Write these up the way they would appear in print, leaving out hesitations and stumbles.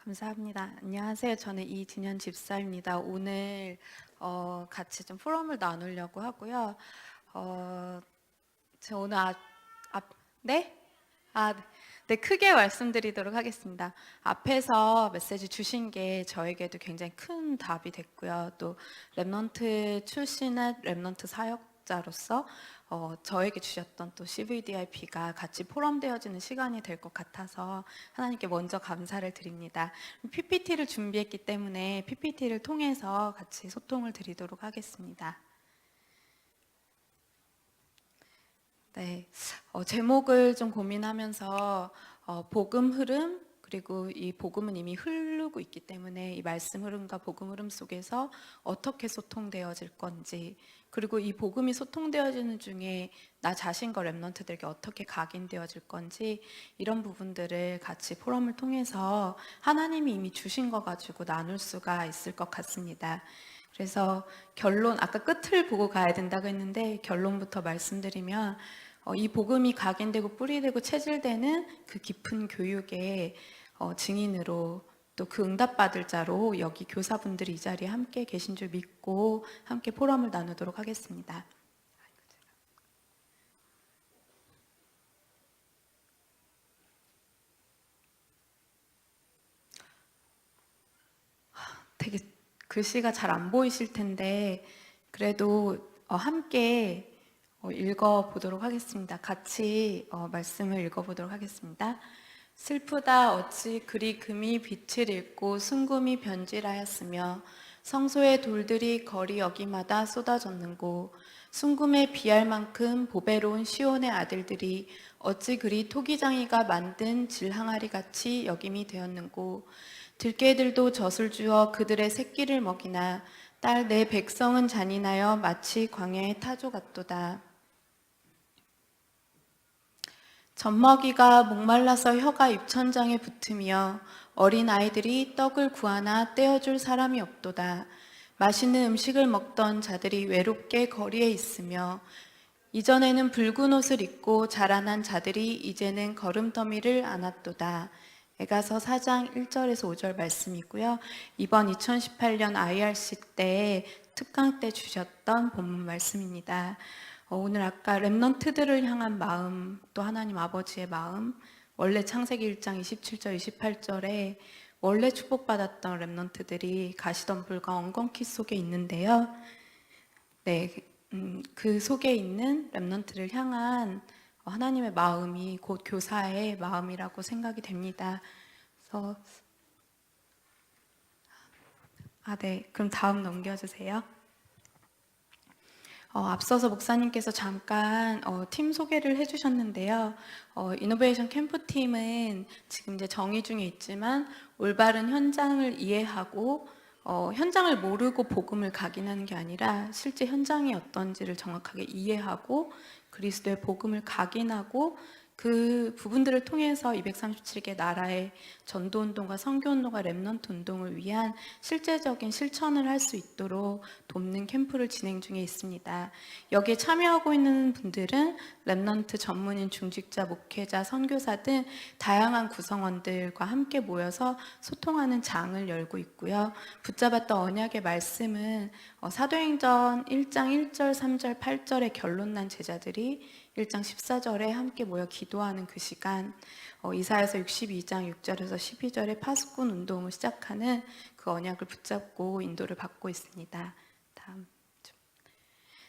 감사합니다. 안녕하세요. 저는 이진현 집사입니다. 오늘 같이 좀 포럼을 나누려고 하고요. 제가 오늘 네? 아, 네, 크게 말씀드리도록 하겠습니다. 앞에서 메시지 주신 게 저에게도 굉장히 큰 답이 됐고요. 또 랩넌트 출신의 랩넌트 사역자로서 저에게 주셨던 또 CVDIP가 같이 포럼되어지는 시간이 될 것 같아서 하나님께 먼저 감사를 드립니다. PPT를 준비했기 때문에 PPT를 통해서 같이 소통을 드리도록 하겠습니다. 네, 제목을 좀 고민하면서 복음 흐름, 그리고 이 복음은 이미 흐르고 있기 때문에 이 말씀 흐름과 복음 흐름 속에서 어떻게 소통되어질 건지, 그리고 이 복음이 소통되어지는 중에 나 자신과 랩런트들에게 어떻게 각인되어질 건지, 이런 부분들을 같이 포럼을 통해서 하나님이 이미 주신 거 가지고 나눌 수가 있을 것 같습니다. 그래서 결론, 아까 끝을 보고 가야 된다고 했는데 결론부터 말씀드리면 이 복음이 각인되고 뿌리되고 체질되는 그 깊은 교육의 증인으로 또 그 응답받을 자로 여기 교사분들이 이 자리에 함께 계신 줄 믿고 함께 포럼을 나누도록 하겠습니다. 되게 글씨가 잘 안 보이실 텐데 그래도 함께 읽어보도록 하겠습니다. 같이 말씀을 읽어보도록 하겠습니다. 슬프다 어찌 그리 금이 빛을 잃고 순금이 변질하였으며 성소의 돌들이 거리 여기마다 쏟아졌는고 순금에 비할 만큼 보배로운 시온의 아들들이 어찌 그리 토기장이가 만든 질항아리 같이 여김이 되었는고 들깨들도 젖을 주어 그들의 새끼를 먹이나 딸 내 백성은 잔인하여 마치 광야의 타조 같도다. 젖먹이가 목말라서 혀가 입천장에 붙으며 어린 아이들이 떡을 구하나 떼어줄 사람이 없도다. 맛있는 음식을 먹던 자들이 외롭게 거리에 있으며 이전에는 붉은 옷을 입고 자라난 자들이 이제는 걸음더미를 안았도다. 에가서 4장 1절에서 5절 말씀이고요. 이번 2018년 IRC 때 특강 때 주셨던 본문 말씀입니다. 오늘 아까 렘넌트들을 향한 마음, 또 하나님 아버지의 마음, 원래 창세기 1장 27절, 28절에 원래 축복받았던 렘넌트들이 가시덤불과 엉겅퀴 속에 있는데요. 네, 그 속에 있는 렘넌트를 향한 하나님의 마음이 곧 교사의 마음이라고 생각이 됩니다. 그래서 네, 그럼 다음 넘겨주세요. 앞서서 목사님께서 잠깐 팀 소개를 해주셨는데요. 이노베이션 캠프팀은 지금 이제 정의 중에 있지만 올바른 현장을 이해하고 현장을 모르고 복음을 각인하는 게 아니라 실제 현장이 어떤지를 정확하게 이해하고 그리스도의 복음을 각인하고 그 부분들을 통해서 237개 나라의 전도운동과 선교운동과 랩넌트 운동을 위한 실제적인 실천을 할 수 있도록 돕는 캠프를 진행 중에 있습니다. 여기에 참여하고 있는 분들은 랩넌트 전문인 중직자, 목회자, 선교사 등 다양한 구성원들과 함께 모여서 소통하는 장을 열고 있고요. 붙잡았던 언약의 말씀은 사도행전 1장 1절, 3절, 8절의 결론난 제자들이 1장 14절에 함께 모여 기도하는 그 시간, 이사야서 62장 6절에서 12절에 파수꾼 운동을 시작하는 그 언약을 붙잡고 인도를 받고 있습니다. 다음.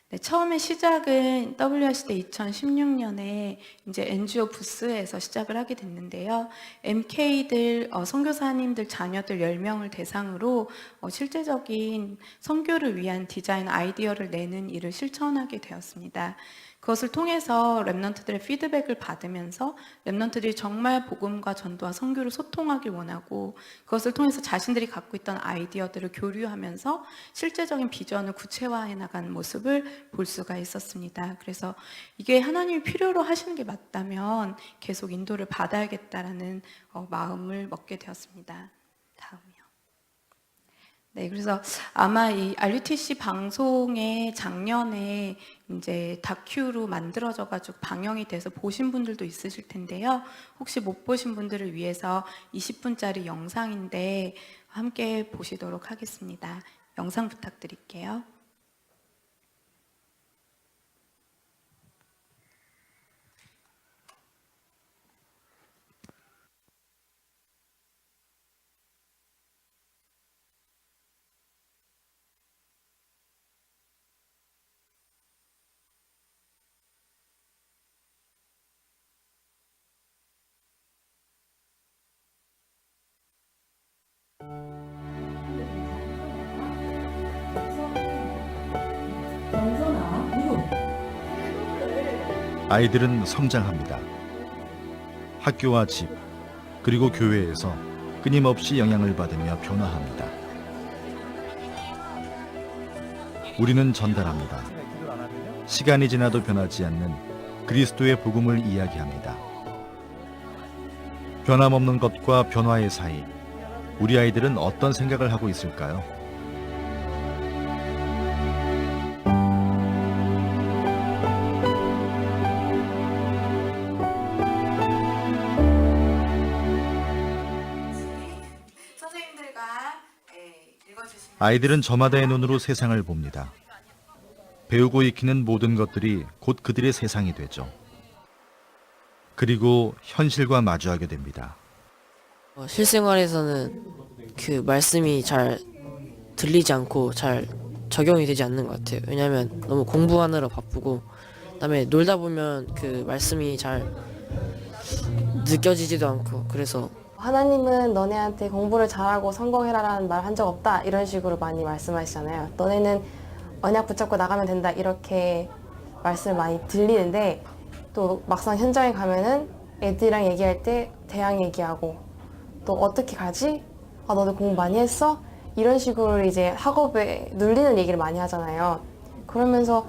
네, 처음에 시작은 WRC 때 2016년에 이제 NGO 부스에서 시작을 하게 됐는데요. MK들, 선교사님들, 자녀들 10명을 대상으로 실제적인 선교를 위한 디자인 아이디어를 내는 일을 실천하게 되었습니다. 그것을 통해서 랩넌트들의 피드백을 받으면서 랩넌트들이 정말 복음과 전도와 선교를 소통하길 원하고 그것을 통해서 자신들이 갖고 있던 아이디어들을 교류하면서 실제적인 비전을 구체화해 나가는 모습을 볼 수가 있었습니다. 그래서 이게 하나님이 필요로 하시는 게 맞다면 계속 인도를 받아야겠다라는 마음을 먹게 되었습니다. 다음이요. 네, 그래서 아마 이 RUTC 방송에 작년에 이제 다큐로 만들어져가지고 방영이 돼서 보신 분들도 있으실 텐데요. 혹시 못 보신 분들을 위해서 20분짜리 영상인데 함께 보시도록 하겠습니다. 영상 부탁드릴게요. 아이들은 성장합니다. 학교와 집, 그리고 교회에서 끊임없이 영향을 받으며 변화합니다. 우리는 전달합니다. 시간이 지나도 변하지 않는 그리스도의 복음을 이야기합니다. 변함없는 것과 변화의 사이, 우리 아이들은 어떤 생각을 하고 있을까요? 아이들은 저마다의 눈으로 세상을 봅니다. 배우고 익히는 모든 것들이 곧 그들의 세상이 되죠. 그리고 현실과 마주하게 됩니다. 실생활에서는 그 말씀이 잘 들리지 않고 잘 적용이 되지 않는 것 같아요. 왜냐하면 너무 공부하느라 바쁘고, 그다음에 놀다 보면 그 말씀이 잘 느껴지지도 않고, 그래서 하나님은 너네한테 공부를 잘하고 성공해라라는 말 한 적 없다, 이런 식으로 많이 말씀하시잖아요. 너네는 언약 붙잡고 나가면 된다, 이렇게 말씀을 많이 들리는데, 또 막상 현장에 가면은 애들이랑 얘기할 때 대학 얘기하고, 또 어떻게 가지? 아, 너도 공부 많이 했어? 이런 식으로 이제 학업에 눌리는 얘기를 많이 하잖아요. 그러면서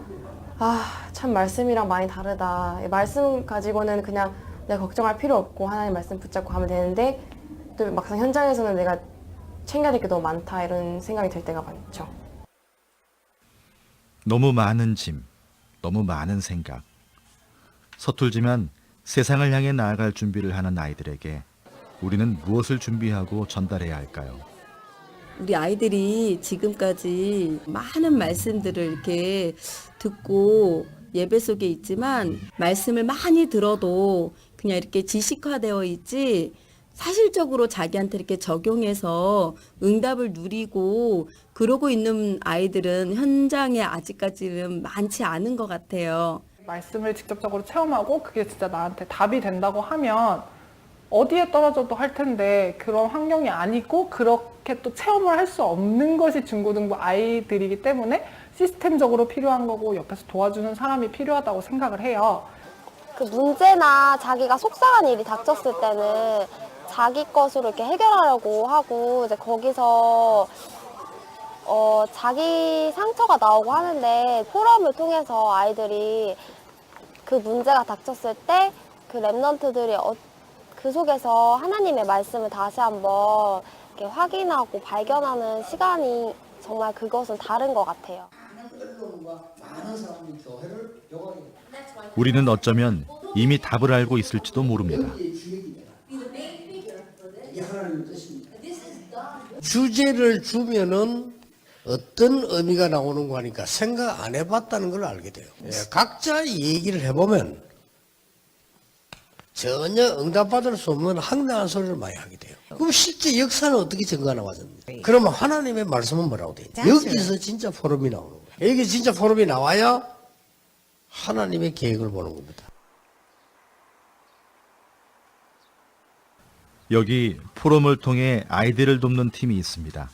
참 말씀이랑 많이 다르다. 말씀 가지고는 그냥 내가 걱정할 필요 없고 하나님 말씀 붙잡고 가면 되는데, 또 막상 현장에서는 내가 챙겨야 될 게 너무 많다, 이런 생각이 들 때가 많죠. 너무 많은 짐, 너무 많은 생각. 서툴지만 세상을 향해 나아갈 준비를 하는 아이들에게 우리는 무엇을 준비하고 전달해야 할까요? 우리 아이들이 지금까지 많은 말씀들을 이렇게 듣고 예배 속에 있지만, 말씀을 많이 들어도 그냥 이렇게 지식화되어 있지 사실적으로 자기한테 이렇게 적용해서 응답을 누리고 그러고 있는 아이들은 현장에 아직까지는 많지 않은 것 같아요. 말씀을 직접적으로 체험하고 그게 진짜 나한테 답이 된다고 하면 어디에 떨어져도 할 텐데, 그런 환경이 아니고 그렇게 또 체험을 할 수 없는 것이 중고등부 아이들이기 때문에 시스템적으로 필요한 거고 옆에서 도와주는 사람이 필요하다고 생각을 해요. 그 문제나 자기가 속상한 일이 닥쳤을 때는 자기 것으로 이렇게 해결하려고 하고, 이제 거기서 자기 상처가 나오고 하는데, 포럼을 통해서 아이들이 그 문제가 닥쳤을 때 그 랩런트들이 그 속에서 하나님의 말씀을 다시 한번 이렇게 확인하고 발견하는 시간이, 정말 그것은 다른 것 같아요. 우리는 어쩌면 이미 답을 알고 있을지도 모릅니다. 주제를 주면은 어떤 의미가 나오는 거 하니까 생각 안 해봤다는 걸 알게 돼요. 각자 얘기를 해보면 전혀 응답받을 수 없는 황당한 소리를 많이 하게 돼요. 그럼 실제 역사는 어떻게 증거가 나왔습니까? 그러면 하나님의 말씀은 뭐라고 돼 있냐? 여기서 진짜 포럼이 나오는 거예요. 여기 진짜 포럼이 나와야 하나님의 계획을 보는 겁니다. 여기 포럼을 통해 아이들을 돕는 팀이 있습니다.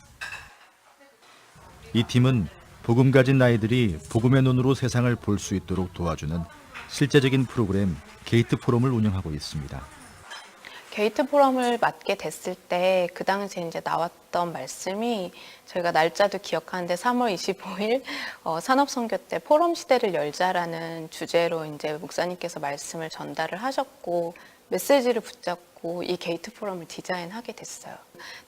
이 팀은 복음 가진 아이들이 복음의 눈으로 세상을 볼 수 있도록 도와주는 실제적인 프로그램 게이트 포럼을 운영하고 있습니다. 게이트 포럼을 맡게 됐을 때 그 당시에 이제 나왔던 말씀이, 저희가 날짜도 기억하는데 3월 25일 산업선교 때 포럼 시대를 열자라는 주제로 이제 목사님께서 말씀을 전달을 하셨고, 메시지를 붙잡고 갖고 이 게이트 포럼을 디자인하게 됐어요.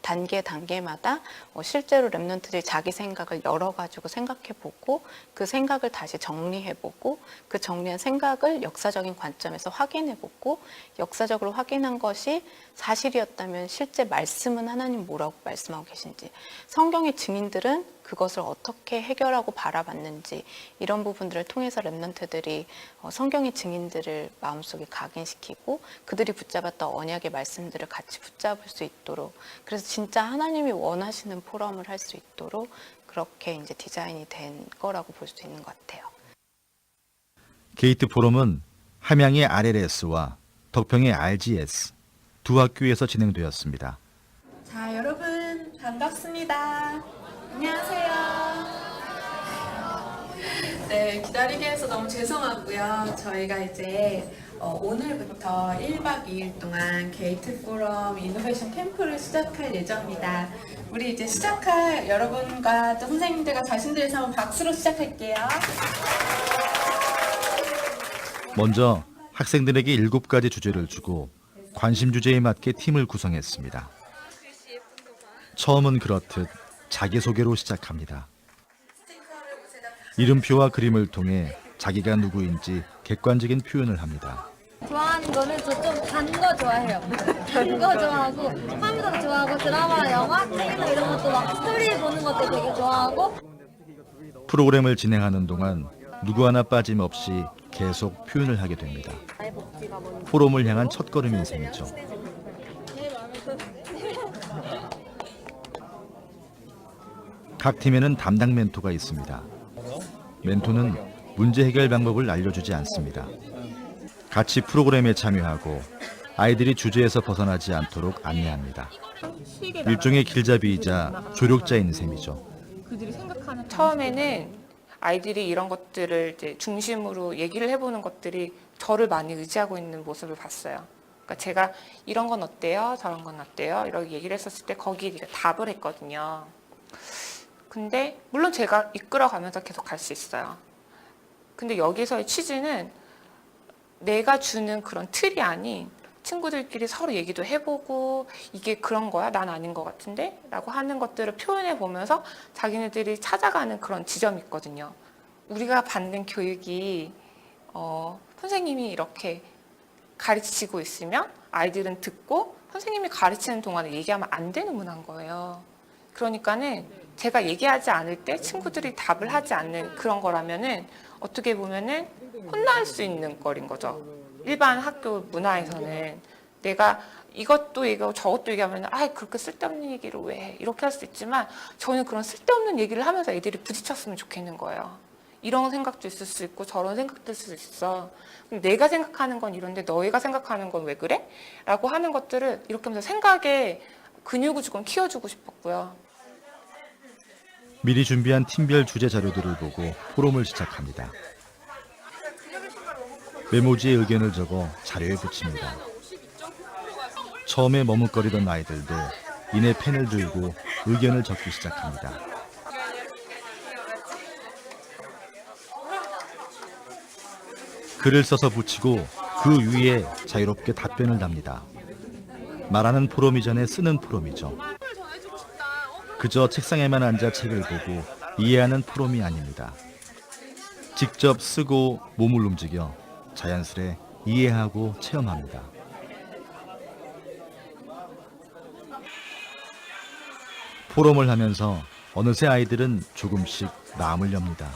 단계마다 실제로 랩런트들이 자기 생각을 열어가지고 생각해보고 그 생각을 다시 정리해보고 그 정리한 생각을 역사적인 관점에서 확인해보고 역사적으로 확인한 것이 사실이었다면 실제 말씀은 하나님 뭐라고 말씀하고 계신지, 성경의 증인들은 그것을 어떻게 해결하고 바라봤는지, 이런 부분들을 통해서 랩런트들이 성경의 증인들을 마음속에 각인시키고 그들이 붙잡았던 언약의 말씀들을 같이 붙잡을 수 있도록, 그래서 진짜 하나님이 원하시는 포럼을 할 수 있도록 그렇게 이제 디자인이 된 거라고 볼 수 있는 것 같아요. 게이트 포럼은 함양의 RLS와 덕평의 RGS 두 학교에서 진행되었습니다. 자, 여러분 반갑습니다. 안녕하세요. 네, 기다리게 해서 너무 죄송하고요. 저희가 이제 오늘부터 1박 2일 동안 게이트 포럼 이노베이션 캠프를 시작할 예정입니다. 우리 이제 시작할 여러분과 또 선생님들과 자신들에서 한번 박수로 시작할게요. 먼저 학생들에게 7가지 주제를 주고 관심 주제에 맞게 팀을 구성했습니다. 처음은 그렇듯 자기소개로 시작합니다. 이름표와 그림을 통해 자기가 누구인지 객관적인 표현을 합니다. 좋아하는 거는 저 좀 단 거 좋아해요. 단 거 좋아하고 한국 좋아하고 드라마, 영화, 게임 이런 것도 막 스토리 보는 것도 되게 좋아하고. 프로그램을 진행하는 동안 누구 하나 빠짐없이 계속 표현을 하게 됩니다. 포럼을 향한 첫걸음인 셈이죠. 각 팀에는 담당 멘토가 있습니다. 멘토는 문제 해결 방법을 알려주지 않습니다. 같이 프로그램에 참여하고 아이들이 주제에서 벗어나지 않도록 안내합니다. 일종의 길잡이이자 조력자인 셈이죠. 처음에는 아이들이 이런 것들을 이제 중심으로 얘기를 해보는 것들이 저를 많이 의지하고 있는 모습을 봤어요. 그러니까 제가 이런 건 어때요? 저런 건 어때요? 이렇게 얘기를 했었을 때 거기에 답을 했거든요. 근데 물론 제가 이끌어가면서 계속 갈 수 있어요. 근데 여기서의 취지는 내가 주는 그런 틀이 아닌 친구들끼리 서로 얘기도 해보고 이게 그런 거야? 난 아닌 것 같은데? 라고 하는 것들을 표현해 보면서 자기네들이 찾아가는 그런 지점이 있거든요. 우리가 받는 교육이 선생님이 이렇게 가르치고 있으면 아이들은 듣고 선생님이 가르치는 동안에 얘기하면 안 되는 문화인 거예요. 그러니까는 제가 얘기하지 않을 때 친구들이 답을 하지 않는 그런 거라면은 어떻게 보면은 혼날 수 있는 거린 거죠. 일반 학교 문화에서는 내가 이것도 얘기하고 저것도 얘기하면 그렇게 쓸데없는 얘기를 왜 해? 이렇게 할 수 있지만 저는 그런 쓸데없는 얘기를 하면서 애들이 부딪혔으면 좋겠는 거예요. 이런 생각도 있을 수 있고 저런 생각도 있을 수 있어. 내가 생각하는 건 이런데 너희가 생각하는 건 왜 그래? 라고 하는 것들을 이렇게 하면서 생각에 근육을 조금 키워주고 싶었고요. 미리 준비한 팀별 주제 자료들을 보고 포럼을 시작합니다. 메모지에 의견을 적어 자료에 붙입니다. 처음에 머뭇거리던 아이들도 이내 펜을 들고 의견을 적기 시작합니다. 글을 써서 붙이고 그 위에 자유롭게 답변을 답니다. 말하는 포럼 이전에 쓰는 포럼이죠. 그저 책상에만 앉아 책을 보고 이해하는 포럼이 아닙니다. 직접 쓰고 몸을 움직여 자연스레 이해하고 체험합니다. 포럼을 하면서 어느새 아이들은 조금씩 마음을 엽니다.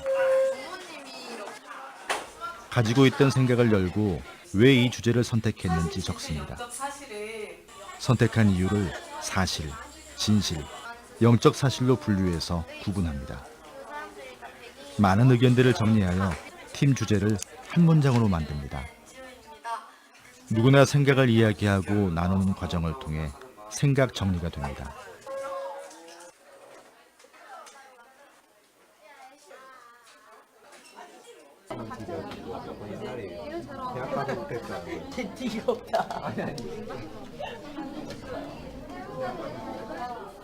가지고 있던 생각을 열고 왜 이 주제를 선택했는지 적습니다. 선택한 이유를 사실, 진실, 영적 사실로 분류해서 구분합니다. 많은 의견들을 정리하여 팀 주제를 한 문장으로 만듭니다. 누구나 생각을 이야기하고 나누는 과정을 통해 생각 정리가 됩니다.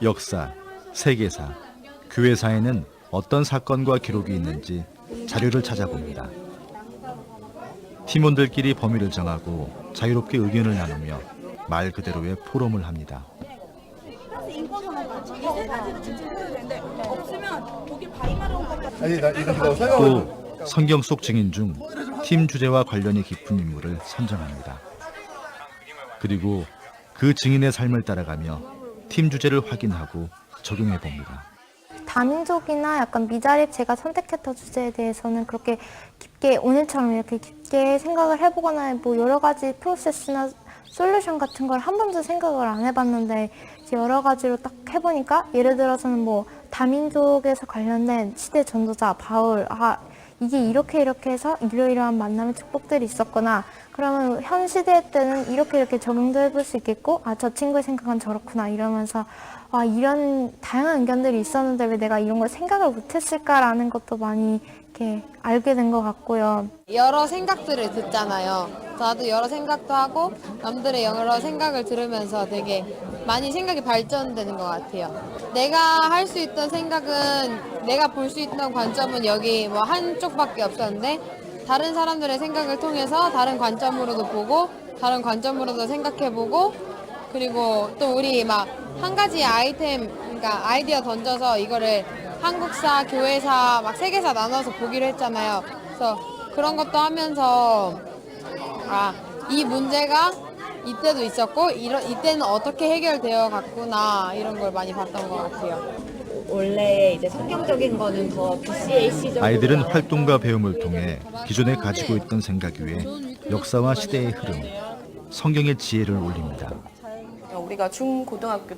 역사, 세계사, 교회사에는 어떤 사건과 기록이 있는지 자료를 찾아봅니다. 팀원들끼리 범위를 정하고 자유롭게 의견을 나누며 말 그대로의 포럼을 합니다. 또 성경 속 증인 중 팀 주제와 관련이 깊은 인물을 선정합니다. 그리고 그 증인의 삶을 따라가며 팀 주제를 확인하고 적용해 봅니다. 다민족이나 약간 미자립 제가 선택했던 주제에 대해서는 그렇게 깊게 오늘처럼 이렇게 깊게 생각을 해보거나 뭐 여러 가지 프로세스나 솔루션 같은 걸 한 번도 생각을 안 해봤는데 이제 여러 가지로 딱 해보니까 예를 들어서는 뭐 다민족에서 관련된 시대 전도자 바울 이게 이렇게 해서 이러이러한 만남의 축복들이 있었구나. 그러면 현 시대 때는 이렇게 적용도 해볼 수 있겠고 저 친구의 생각은 저렇구나 이러면서 이런 다양한 의견들이 있었는데 왜 내가 이런 걸 생각을 못했을까라는 것도 많이 이렇게 알게 된 것 같고요. 여러 생각들을 듣잖아요. 나도 여러 생각도 하고 남들의 여러 생각을 들으면서 되게 많이 생각이 발전되는 것 같아요. 내가 할 수 있던 생각은 내가 볼 수 있던 관점은 여기 뭐 한쪽밖에 없었는데 다른 사람들의 생각을 통해서 다른 관점으로도 보고 다른 관점으로도 생각해보고 그리고 또 우리 막 한 가지 그러니까 아이디어 던져서 이거를 한국사, 교회사, 막 세계사 나눠서 보기로 했잖아요. 그래서 그런 것도 하면서 이 문제가 이때도 있었고 이때는 어떻게 해결되어 갔구나 이런 걸 많이 봤던 것 같아요. 원래 이제 성경적인 거는 더 BCAC적으로 아이들은 활동과 배움을 통해 기존에 가지고 있던 생각 위에 역사와 시대의 흐름, 성경의 지혜를 올립니다. 우리가 중고등학교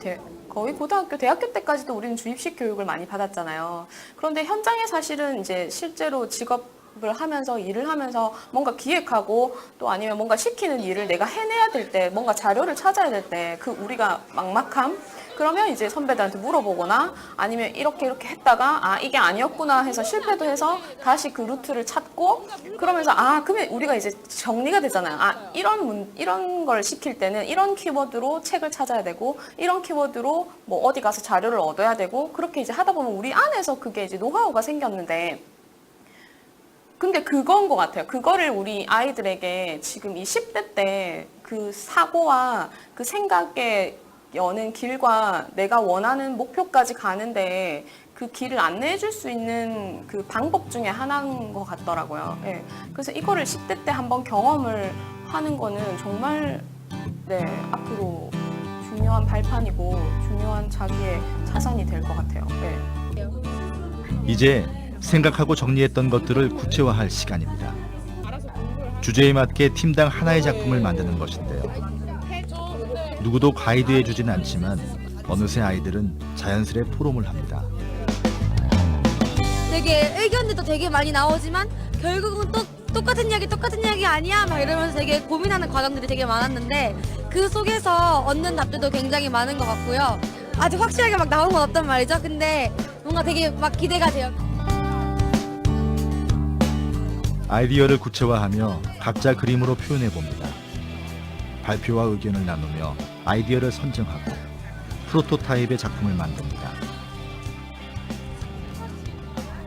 거의 고등학교, 대학교 때까지도 우리는 주입식 교육을 많이 받았잖아요. 그런데 현장에 사실은 이제 실제로 직업을 하면서 일을 하면서 뭔가 기획하고 또 아니면 뭔가 시키는 일을 내가 해내야 될 때 뭔가 자료를 찾아야 될 때 그 우리가 막막함 그러면 이제 선배들한테 물어보거나 아니면 이렇게 했다가 이게 아니었구나 해서 실패도 해서 다시 그 루트를 찾고 그러면서 그러면 우리가 이제 정리가 되잖아요. 이런 걸 시킬 때는 이런 키워드로 책을 찾아야 되고 이런 키워드로 뭐 어디 가서 자료를 얻어야 되고 그렇게 이제 하다 보면 우리 안에서 그게 이제 노하우가 생겼는데 근데 그건 것 같아요. 그거를 우리 아이들에게 지금 이 10대 때 그 사고와 그 생각에 여는 길과 내가 원하는 목표까지 가는데 그 길을 안내해 줄 수 있는 그 방법 중에 하나인 것 같더라고요. 예. 그래서 이거를 10대 때 한번 경험을 하는 거는 정말 앞으로 중요한 발판이고 중요한 자기의 자산이 될 것 같아요. 예. 이제 생각하고 정리했던 것들을 구체화할 시간입니다. 주제에 맞게 팀당 하나의 작품을 만드는 것인데요. 누구도 가이드해 주진 않지만 어느새 아이들은 자연스레 포럼을 합니다. 되게 의견들도 되게 많이 나오지만 결국은 또 똑같은 이야기 아니야 막 이러면서 되게 고민하는 과정들이 되게 많았는데 그 속에서 얻는 답들도 굉장히 많은 것 같고요. 아직 확실하게 막 나온 건 없단 말이죠. 근데 뭔가 되게 막 기대가 돼요. 아이디어를 구체화하며 각자 그림으로 표현해 봅니다. 발표와 의견을 나누며 아이디어를 선정하고 프로토타입의 작품을 만듭니다.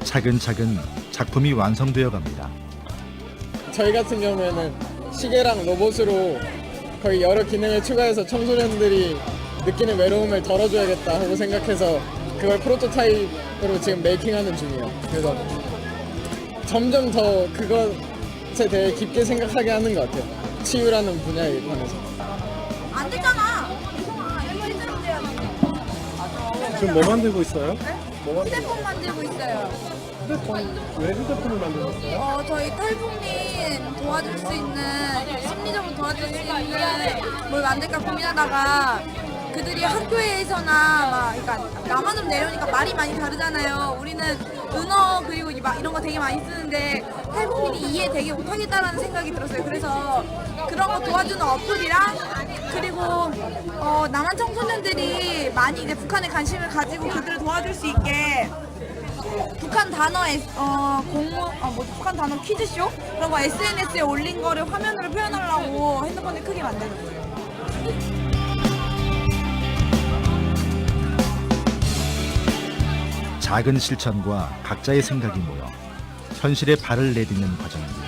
차근차근 작품이 완성되어 갑니다. 저희 같은 경우에는 시계랑 로봇으로 거의 여러 기능을 추가해서 청소년들이 느끼는 외로움을 덜어줘야겠다 하고 생각해서 그걸 프로토타입으로 지금 메이킹하는 중이에요. 그래서 점점 더 그것에 대해 깊게 생각하게 하는 것 같아요. 치유라는 분야에 관해서. 안 됐잖아. 지금 뭐 만들고 있어요? 휴대폰 만들고 있어요. 왜 휴대폰을 만들고 있어요? 저희 탈북민 도와줄 수 있는 심리적으로 도와줄 수 있는 뭘 만들까 고민하다가 그들이 학교에서나 그러니까 남한으로 내려오니까 말이 많이 다르잖아요. 우리는 은어 그리고 막 이런 거 되게 많이 쓰는데 탈북민이 이해 되게 못하겠다라는 생각이 들었어요. 그래서 그런 거 도와주는 어플이랑 그리고 남한 청소년들이 많이 이제 북한에 관심을 가지고 그들을 도와줄 수 있게 북한 단어 북한 단어 퀴즈쇼 그런 거 SNS에 올린 거를 화면으로 표현하려고 핸드폰을 크게 만들었어요. 작은 실천과 각자의 생각이 모여 현실에 발을 내딛는 과정입니다.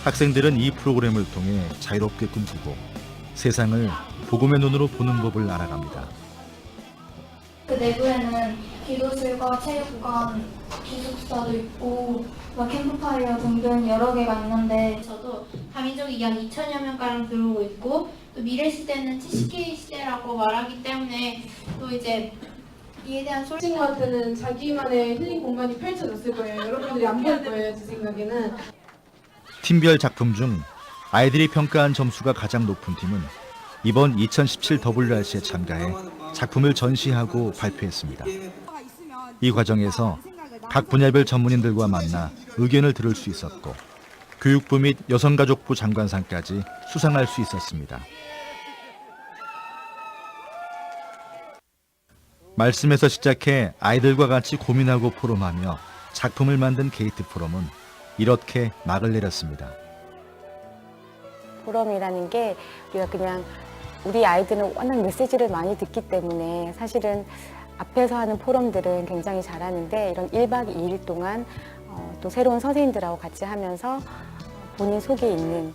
학생들은 이 프로그램을 통해 자유롭게 꿈꾸고 세상을 복음의 눈으로 보는 법을 알아갑니다. 그 내부에는 기도실과 체육관, 기숙사도 있고 캠프파이어 등등 여러 개가 있는데 저도 다민족이 약 2천여 명가량 들어오고 있고 또 미래 시대는 70K 시대라고 말하기 때문에 또 이제 이에 대한 친구한테는 자기만의 힐링 공간이 펼쳐졌을 거예요. 여러분들이 안 볼 거예요, 제 생각에는. 팀별 작품 중 아이들이 평가한 점수가 가장 높은 팀은 이번 2017 WRC에 참가해 작품을 전시하고 발표했습니다. 이 과정에서 각 분야별 전문인들과 만나 의견을 들을 수 있었고 교육부 및 여성가족부 장관상까지 수상할 수 있었습니다. 말씀에서 시작해 아이들과 같이 고민하고 포럼하며 작품을 만든 게이트 포럼은 이렇게 막을 내렸습니다. 포럼이라는 게 우리가 그냥 우리 아이들은 워낙 메시지를 많이 듣기 때문에 사실은 앞에서 하는 포럼들은 굉장히 잘하는데 이런 1박 2일 동안 또 새로운 선생님들하고 같이 하면서 본인 속에 있는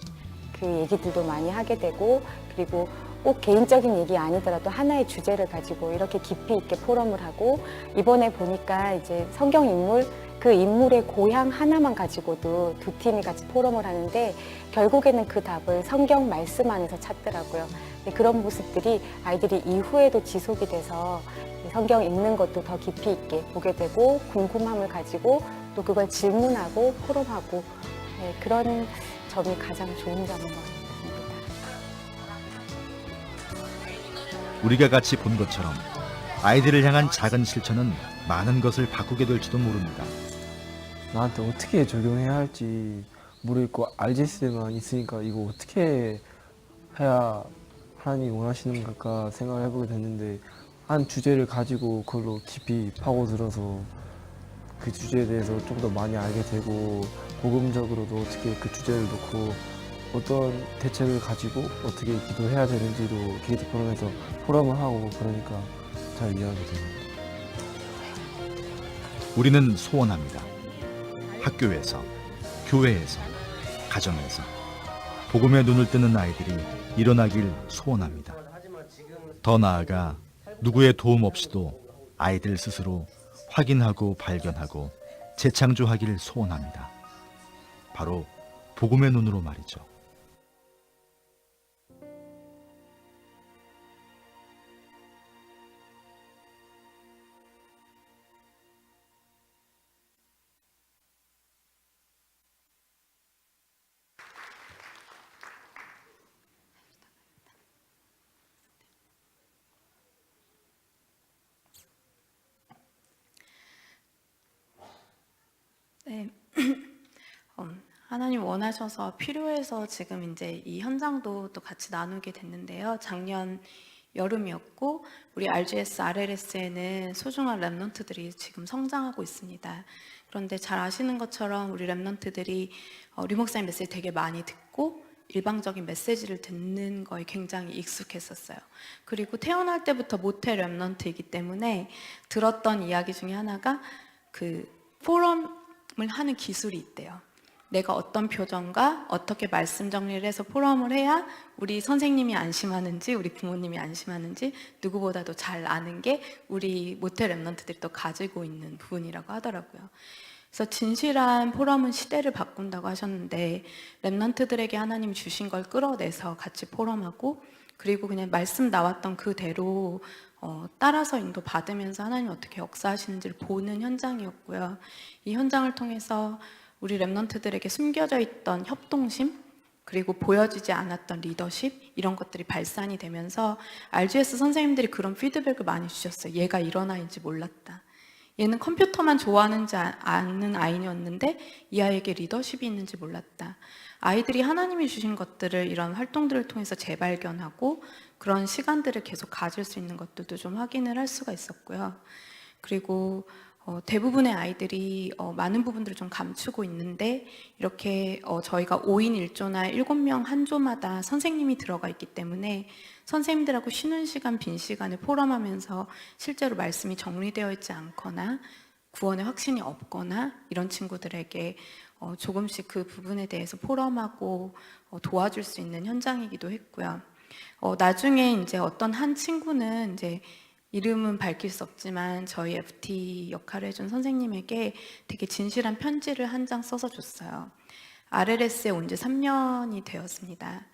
그 얘기들도 많이 하게 되고 그리고 꼭 개인적인 얘기 아니더라도 하나의 주제를 가지고 이렇게 깊이 있게 포럼을 하고 이번에 보니까 이제 성경 인물 그 인물의 고향 하나만 가지고도 두 팀이 같이 포럼을 하는데 결국에는 그 답을 성경 말씀 안에서 찾더라고요. 그런 모습들이 아이들이 이후에도 지속이 돼서 성경 읽는 것도 더 깊이 있게 보게 되고 궁금함을 가지고 또 그걸 질문하고 포럼하고 그런 점이 가장 좋은 점인 것 같습니다. 우리가 같이 본 것처럼 아이들을 향한 작은 실천은 많은 것을 바꾸게 될지도 모릅니다. 나한테 어떻게 적용해야 할지 모르겠고 RGS만 있으니까 이거 어떻게 해야 하나님이 원하시는 걸까 생각을 해보게 됐는데 한 주제를 가지고 그걸로 깊이 파고들어서 그 주제에 대해서 좀 더 많이 알게 되고 복음적으로도 어떻게 그 주제를 놓고 어떤 대책을 가지고 어떻게 기도해야 되는지도 게이트 포럼에서 포럼을 하고 그러니까 잘 이해하게 됩니다. 우리는 소원합니다. 학교에서, 교회에서, 가정에서 복음의 눈을 뜨는 아이들이 일어나길 소원합니다. 더 나아가 누구의 도움 없이도 아이들 스스로 확인하고 발견하고 재창조하길 소원합니다. 바로 복음의 눈으로 말이죠. 네. 하나님 원하셔서 필요해서 지금 이제 이 현장도 또 같이 나누게 됐는데요. 작년 여름이었고 우리 RGS, RLS에는 소중한 랩넌트들이 지금 성장하고 있습니다. 그런데 잘 아시는 것처럼 우리 랩넌트들이 류 목사님 메시지 되게 많이 듣고 일방적인 메시지를 듣는 거에 굉장히 익숙했었어요. 그리고 태어날 때부터 모태 랩넌트이기 때문에 들었던 이야기 중에 하나가 그 포럼을 하는 기술이 있대요. 내가 어떤 표정과 어떻게 말씀 정리를 해서 포럼을 해야 우리 선생님이 안심하는지 우리 부모님이 안심하는지 누구보다도 잘 아는 게 우리 모태 랩넌트들이 또 가지고 있는 부분이라고 하더라고요. 그래서 진실한 포럼은 시대를 바꾼다고 하셨는데 랩넌트들에게 하나님이 주신 걸 끌어내서 같이 포럼하고 그리고 그냥 말씀 나왔던 그대로 따라서 인도 받으면서 하나님 어떻게 역사하시는지를 보는 현장이었고요. 이 현장을 통해서 우리 랩넌트들에게 숨겨져 있던 협동심 그리고 보여지지 않았던 리더십 이런 것들이 발산이 되면서 RGS 선생님들이 그런 피드백을 많이 주셨어요. 얘가 이런 아이인지 몰랐다. 얘는 컴퓨터만 좋아하는지 아는 아이였는데 이 아이에게 리더십이 있는지 몰랐다. 아이들이 하나님이 주신 것들을 이런 활동들을 통해서 재발견하고 그런 시간들을 계속 가질 수 있는 것들도 좀 확인을 할 수가 있었고요. 그리고 대부분의 아이들이 많은 부분들을 좀 감추고 있는데 이렇게 저희가 5인 1조나 7명 한 조마다 선생님이 들어가 있기 때문에 선생님들하고 쉬는 시간, 빈 시간에 포럼하면서 실제로 말씀이 정리되어 있지 않거나 구원의 확신이 없거나 이런 친구들에게 조금씩 그 부분에 대해서 포럼하고 도와줄 수 있는 현장이기도 했고요. 나중에 이제 어떤 한 친구는 이제 이름은 밝힐 수 없지만 저희 FT 역할을 해준 선생님에게 되게 진실한 편지를 한 장 써서 줬어요. RLS에 온 지 3년이 되었습니다.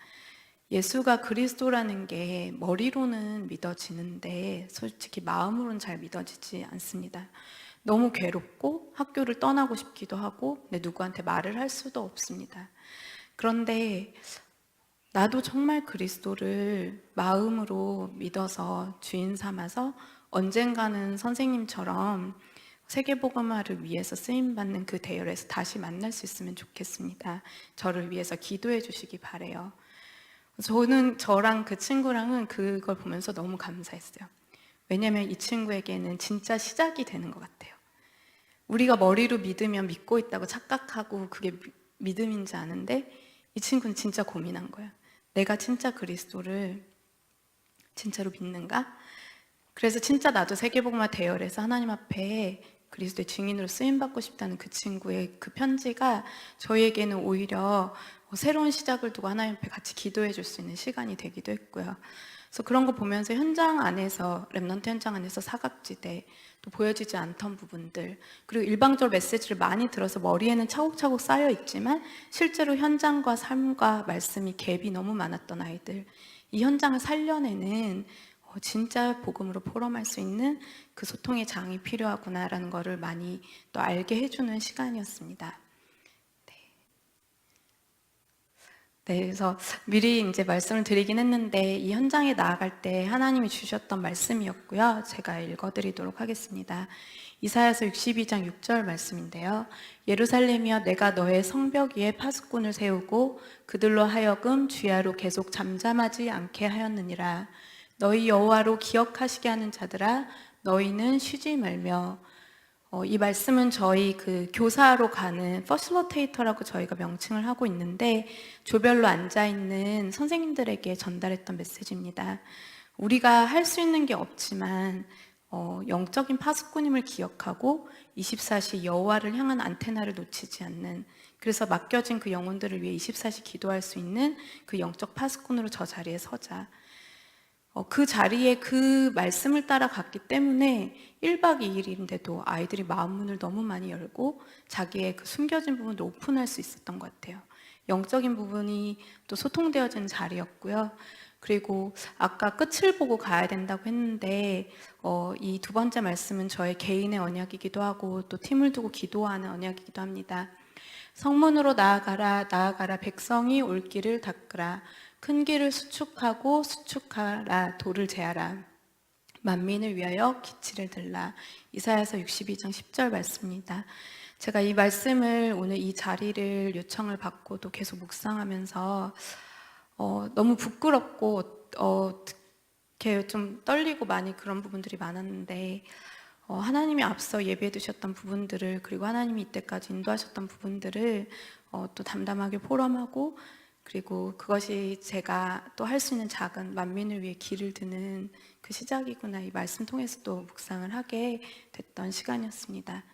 예수가 그리스도라는 게 머리로는 믿어지는데 솔직히 마음으로는 잘 믿어지지 않습니다. 너무 괴롭고 학교를 떠나고 싶기도 하고 근데 누구한테 말을 할 수도 없습니다. 그런데 나도 정말 그리스도를 마음으로 믿어서 주인 삼아서 언젠가는 선생님처럼 세계복음화를 위해서 쓰임받는 그 대열에서 다시 만날 수 있으면 좋겠습니다. 저를 위해서 기도해 주시기 바래요. 저는 저랑 그 친구랑은 그걸 보면서 너무 감사했어요. 왜냐하면 이 친구에게는 진짜 시작이 되는 것 같아요. 우리가 머리로 믿으면 믿고 있다고 착각하고 그게 믿음인지 아는데 이 친구는 진짜 고민한 거예요. 내가 진짜 그리스도를 진짜로 믿는가? 그래서 진짜 나도 세계복음화 대열에서 하나님 앞에 그리스도의 증인으로 쓰임받고 싶다는 그 친구의 그 편지가 저희에게는 오히려 새로운 시작을 두고 하나님 앞에 같이 기도해 줄 수 있는 시간이 되기도 했고요. 그래서 그런 거 보면서 현장 안에서, 랩넌트 현장 안에서 사각지대, 또 보여지지 않던 부분들, 그리고 일방적으로 메시지를 많이 들어서 머리에는 차곡차곡 쌓여 있지만 실제로 현장과 삶과 말씀이 갭이 너무 많았던 아이들, 이 현장을 살려내는 진짜 복음으로 포럼할 수 있는 그 소통의 장이 필요하구나라는 거를 많이 또 알게 해주는 시간이었습니다. 네, 그래서 미리 이제 말씀을 드리긴 했는데 이 현장에 나아갈 때 하나님이 주셨던 말씀이었고요. 제가 읽어드리도록 하겠습니다. 이사야서 62장 6절 말씀인데요. 예루살렘이여 내가 너의 성벽 위에 파수꾼을 세우고 그들로 하여금 주야로 계속 잠잠하지 않게 하였느니라. 너희 여호와로 기억하시게 하는 자들아 너희는 쉬지 말며. 이 말씀은 저희 그 교사로 가는 퍼실러테이터라고 저희가 명칭을 하고 있는데 조별로 앉아있는 선생님들에게 전달했던 메시지입니다. 우리가 할 수 있는 게 없지만 영적인 파수꾼임을 기억하고 24시 여호와를 향한 안테나를 놓치지 않는, 그래서 맡겨진 그 영혼들을 위해 24시 기도할 수 있는 그 영적 파수꾼으로 저 자리에 서자. 그 자리에 그 말씀을 따라갔기 때문에 1박 2일인데도 아이들이 마음문을 너무 많이 열고 자기의 그 숨겨진 부분을 오픈할 수 있었던 것 같아요. 영적인 부분이 또 소통되어지는 자리였고요. 그리고 아까 끝을 보고 가야 된다고 했는데 이 두 번째 말씀은 저의 개인의 언약이기도 하고 또 팀을 두고 기도하는 언약이기도 합니다. 성문으로 나아가라 나아가라 백성이 올 길을 닦으라 큰 길을 수축하고 수축하라 돌을 제하라 만민을 위하여 기치를 들라. 이사야서 62장 10절 말씀입니다. 제가 이 말씀을 오늘 이 자리를 요청을 받고도 계속 묵상하면서 너무 부끄럽고 이렇게 좀 떨리고 많이 그런 부분들이 많았는데 하나님이 앞서 예배해 두셨던 부분들을, 그리고 하나님이 이때까지 인도하셨던 부분들을 또 담담하게 포럼하고, 그리고 그것이 제가 또 할 수 있는 작은 만민을 위해 길을 드는 그 시작이구나, 이 말씀 통해서 또 묵상을 하게 됐던 시간이었습니다.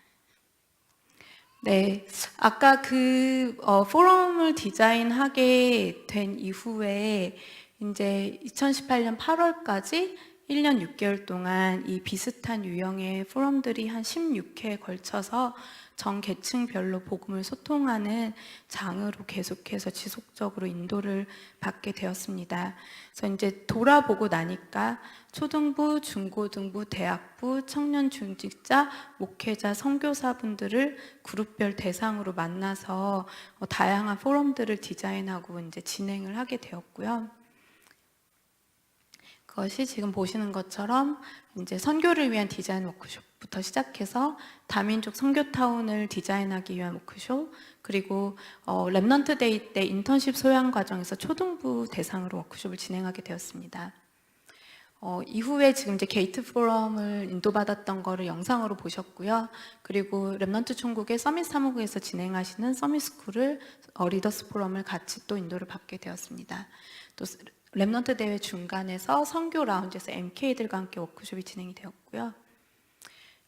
네, 아까 그 포럼을 디자인하게 된 이후에 이제 2018년 8월까지 1년 6개월 동안 이 비슷한 유형의 포럼들이 한 16회에 걸쳐서 전 계층별로 복음을 소통하는 장으로 계속해서 지속적으로 인도를 받게 되었습니다. 그래서 이제 돌아보고 나니까 초등부, 중고등부, 대학부, 청년 중직자, 목회자, 선교사분들을 그룹별 대상으로 만나서 다양한 포럼들을 디자인하고 이제 진행을 하게 되었고요. 그것이 지금 보시는 것처럼 이제 선교를 위한 디자인 워크숍부터 시작해서 다민족 선교타운을 디자인하기 위한 워크숍, 그리고 랩넌트 데이 때 인턴십 소양 과정에서 초등부 대상으로 워크숍을 진행하게 되었습니다. 이후에 지금 이제 게이트 포럼을 인도받았던 거를 영상으로 보셨고요. 그리고 랩넌트 총국의 서밋 사무국에서 진행하시는 서밋 스쿨을 리더스 포럼을 같이 또 인도를 받게 되었습니다. 또 랩넌트 대회 중간에서 선교 라운지에서 MK들과 함께 워크숍이 진행이 되었고요.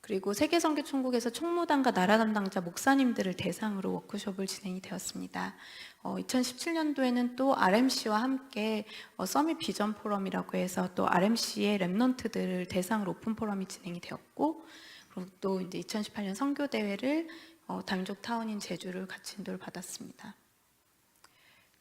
그리고 세계선교총국에서 총무단과 나라 담당자 목사님들을 대상으로 워크숍을 진행이 되었습니다. 2017년도에는 또 RMC와 함께 서밋 비전 포럼이라고 해서 또 RMC의 랩넌트들을 대상으로 오픈 포럼이 진행이 되었고, 그리고 또 이제 2018년 선교 대회를 다민족 타운인 제주를 같이 인도를 받았습니다.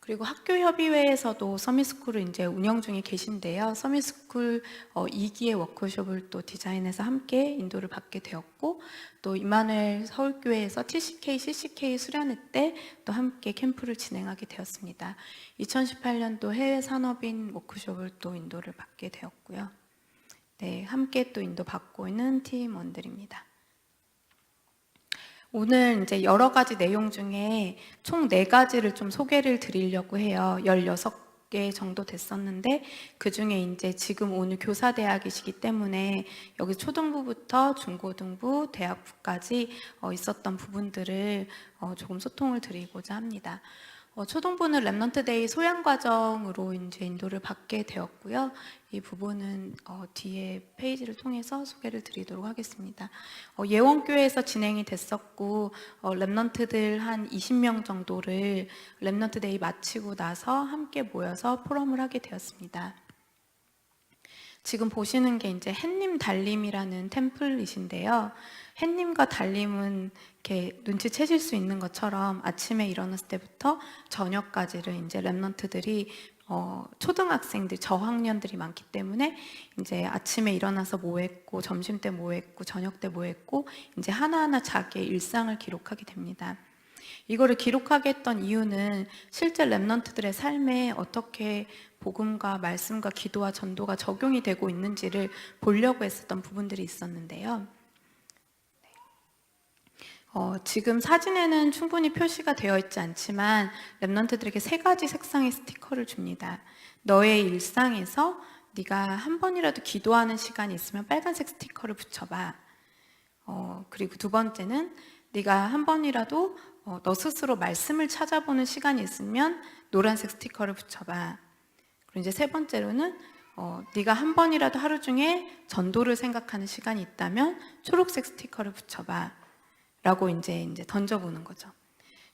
그리고 학교협의회에서도 서밋스쿨을 이제 운영 중에 계신데요. 서밋스쿨 2기의 워크숍을 또 디자인해서 함께 인도를 받게 되었고, 또 임마누엘 서울교회에서 TCK, CCK 수련회 때 또 함께 캠프를 진행하게 되었습니다. 2018년도 해외 산업인 워크숍을 또 인도를 받게 되었고요. 네, 함께 또 인도 받고 있는 팀원들입니다. 오늘 이제 여러 가지 내용 중에 총 4가지를 좀 소개를 드리려고 해요. 16개 정도 됐었는데, 그 중에 이제 지금 오늘 교사대학이시기 때문에 여기 초등부부터 중고등부, 대학부까지 있었던 부분들을 조금 소통을 드리고자 합니다. 초등부는 랩넌트데이 소양과정으로 이제 인도를 받게 되었고요. 이 부분은 뒤에 페이지를 통해서 소개를 드리도록 하겠습니다. 예원교회에서 진행이 됐었고, 랩넌트들 한 20명 정도를 랩넌트데이 마치고 나서 함께 모여서 포럼을 하게 되었습니다. 지금 보시는 게 이제 햇님 달림이라는 템플릿인데요. 햇님과 달림은 이렇게 눈치채실 수 있는 것처럼 아침에 일어났을 때부터 저녁까지를 이제 랩넌트들이 초등학생들, 저학년들이 많기 때문에 이제 아침에 일어나서 뭐 했고, 점심 때 뭐 했고, 저녁 때 뭐 했고, 이제 하나하나 자기의 일상을 기록하게 됩니다. 이거를 기록하게 했던 이유는 실제 랩넌트들의 삶에 어떻게 복음과 말씀과 기도와 전도가 적용이 되고 있는지를 보려고 했었던 부분들이 있었는데요. 지금 사진에는 충분히 표시가 되어 있지 않지만 랩넌트들에게 3가지 색상의 스티커를 줍니다. 너의 일상에서 네가 한 번이라도 기도하는 시간이 있으면 빨간색 스티커를 붙여봐. 그리고 2번째는 네가 한 번이라도 너 스스로 말씀을 찾아보는 시간이 있으면 노란색 스티커를 붙여봐. 그리고 이제 3번째로는 네가 한 번이라도 하루 중에 전도를 생각하는 시간이 있다면 초록색 스티커를 붙여봐 라고 이제 던져보는 거죠.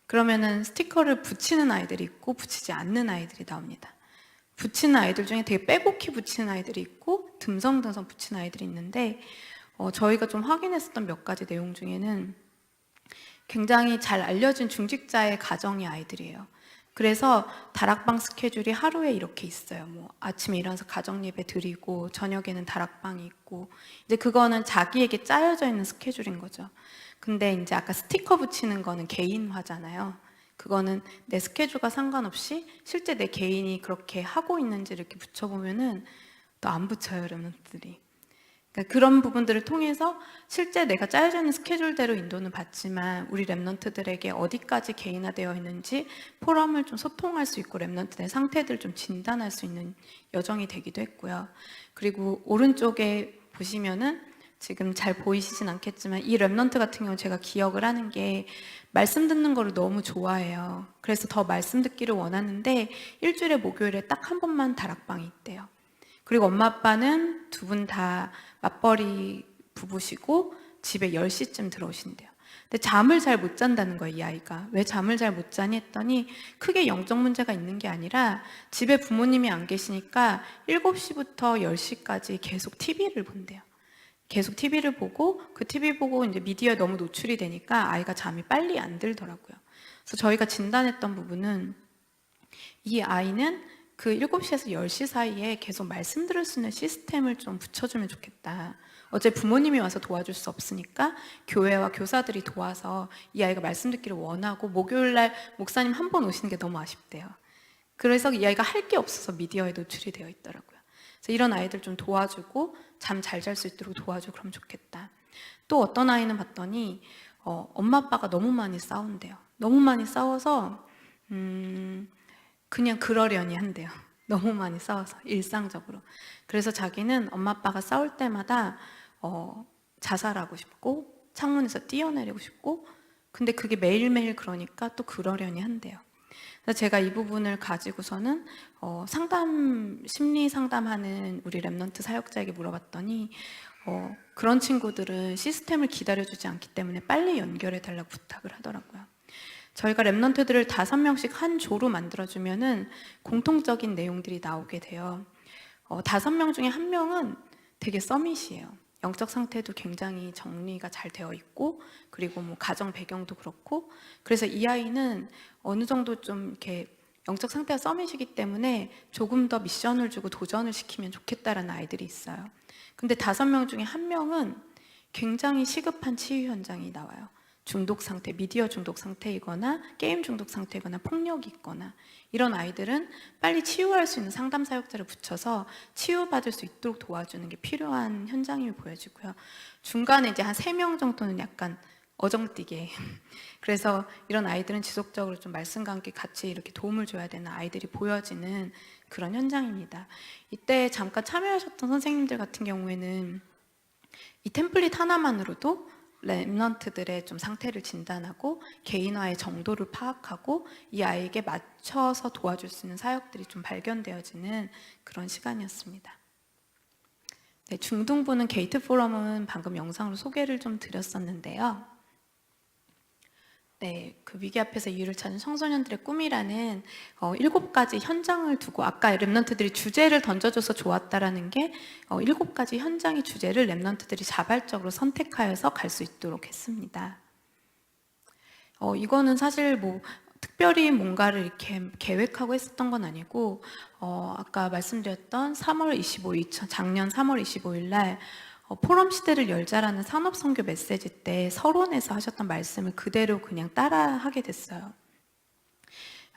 그러면은 스티커를 붙이는 아이들이 있고 붙이지 않는 아이들이 나옵니다. 붙이는 아이들 중에 되게 빼곡히 붙이는 아이들이 있고 듬성듬성 붙이는 아이들이 있는데, 저희가 좀 확인했었던 몇 가지 내용 중에는 굉장히 잘 알려진 중직자의 가정의 아이들이에요. 그래서 다락방 스케줄이 하루에 이렇게 있어요. 뭐 아침에 일어나서 가정 예배 드리고 저녁에는 다락방이 있고, 이제 그거는 자기에게 짜여져 있는 스케줄인 거죠. 근데 이제 아까 스티커 붙이는 거는 개인화잖아요. 그거는 내 스케줄과 상관없이 실제 내 개인이 그렇게 하고 있는지를 이렇게 붙여보면은 또 안 붙여요, 랩런트들이. 그러니까 그런 부분들을 통해서 실제 내가 짜여져 있는 스케줄대로 인도는 받지만 우리 랩넌트들에게 어디까지 개인화되어 있는지 포럼을 좀 소통할 수 있고 랩넌트의 상태들을 좀 진단할 수 있는 여정이 되기도 했고요. 그리고 오른쪽에 보시면은 지금 잘 보이시진 않겠지만 이 랩넌트 같은 경우는 제가 기억을 하는 게 말씀 듣는 거를 너무 좋아해요. 그래서 더 말씀 듣기를 원하는데 일주일에 목요일에 딱 한 번만 다락방이 있대요. 그리고 엄마 아빠는 2분 다 맞벌이 부부시고 집에 10시쯤 들어오신대요. 근데 잠을 잘 못 잔다는 거예요, 이 아이가. 왜 잠을 잘 못 자니 했더니 크게 영적 문제가 있는 게 아니라 집에 부모님이 안 계시니까 7시부터 10시까지 계속 TV를 본대요. 계속 TV를 보고 그 TV 보고 이제 미디어에 너무 노출이 되니까 아이가 잠이 빨리 안 들더라고요. 그래서 저희가 진단했던 부분은 이 아이는 그 7시에서 10시 사이에 계속 말씀 들을 수 있는 시스템을 좀 붙여주면 좋겠다. 어제 부모님이 와서 도와줄 수 없으니까 교회와 교사들이 도와서 이 아이가 말씀 듣기를 원하고 목요일날 목사님 한 번 오시는 게 너무 아쉽대요. 그래서 이 아이가 할 게 없어서 미디어에 노출이 되어 있더라고요. 그래서 이런 아이들 좀 도와주고 잠 잘 잘 수 있도록 도와주고 그러면 좋겠다. 또 어떤 아이는 봤더니 엄마 아빠가 너무 많이 싸운대요. 너무 많이 싸워서 그냥 그러려니 한대요. 너무 많이 싸워서 일상적으로. 그래서 자기는 엄마 아빠가 싸울 때마다 자살하고 싶고 창문에서 뛰어내리고 싶고, 근데 그게 매일매일 그러니까 또 그러려니 한대요. 그래서 제가 이 부분을 가지고서는 심리 상담하는 우리 랩넌트 사역자에게 물어봤더니 그런 친구들은 시스템을 기다려주지 않기 때문에 빨리 연결해달라고 부탁을 하더라고요. 저희가 랩넌트들을 5명씩 한 조로 만들어주면은 공통적인 내용들이 나오게 돼요. 5명 중에 1명은 되게 서밋이에요. 영적 상태도 굉장히 정리가 잘 되어 있고, 그리고 뭐 가정 배경도 그렇고, 그래서 이 아이는 어느 정도 좀 이렇게 영적 상태가 서밋이기 때문에 조금 더 미션을 주고 도전을 시키면 좋겠다라는 아이들이 있어요. 근데 5명 중에 1명은 굉장히 시급한 치유 현장이 나와요. 중독 상태, 미디어 중독 상태이거나 게임 중독 상태이거나 폭력이 있거나, 이런 아이들은 빨리 치유할 수 있는 상담 사역자를 붙여서 치유받을 수 있도록 도와주는 게 필요한 현장임이 보여지고요. 중간에 이제 한 3명 정도는 약간 어정뛰게 그래서 이런 아이들은 지속적으로 좀 말씀과 함께 같이 이렇게 도움을 줘야 되는 아이들이 보여지는 그런 현장입니다. 이때 잠깐 참여하셨던 선생님들 같은 경우에는 이 템플릿 하나만으로도 랩넌트들의 좀 상태를 진단하고 개인화의 정도를 파악하고 이 아이에게 맞춰서 도와줄 수 있는 사역들이 좀 발견되어지는 그런 시간이었습니다. 네, 중등부는 게이트 포럼은 방금 영상으로 소개를 좀 드렸었는데요. 네, 그 위기 앞에서 이유를 찾는 청소년들의 꿈이라는 7가지 현장을 두고, 아까 랩넌트들이 주제를 던져줘서 좋았다라는 게 7가지 현장의 주제를 랩넌트들이 자발적으로 선택하여서 갈 수 있도록 했습니다. 이거는 사실 뭐 특별히 뭔가를 이렇게 계획하고 했었던 건 아니고, 아까 말씀드렸던 작년 3월 25일 날 포럼 시대를 열자라는 산업선교 메시지 때 서론에서 하셨던 말씀을 그대로 그냥 따라하게 됐어요.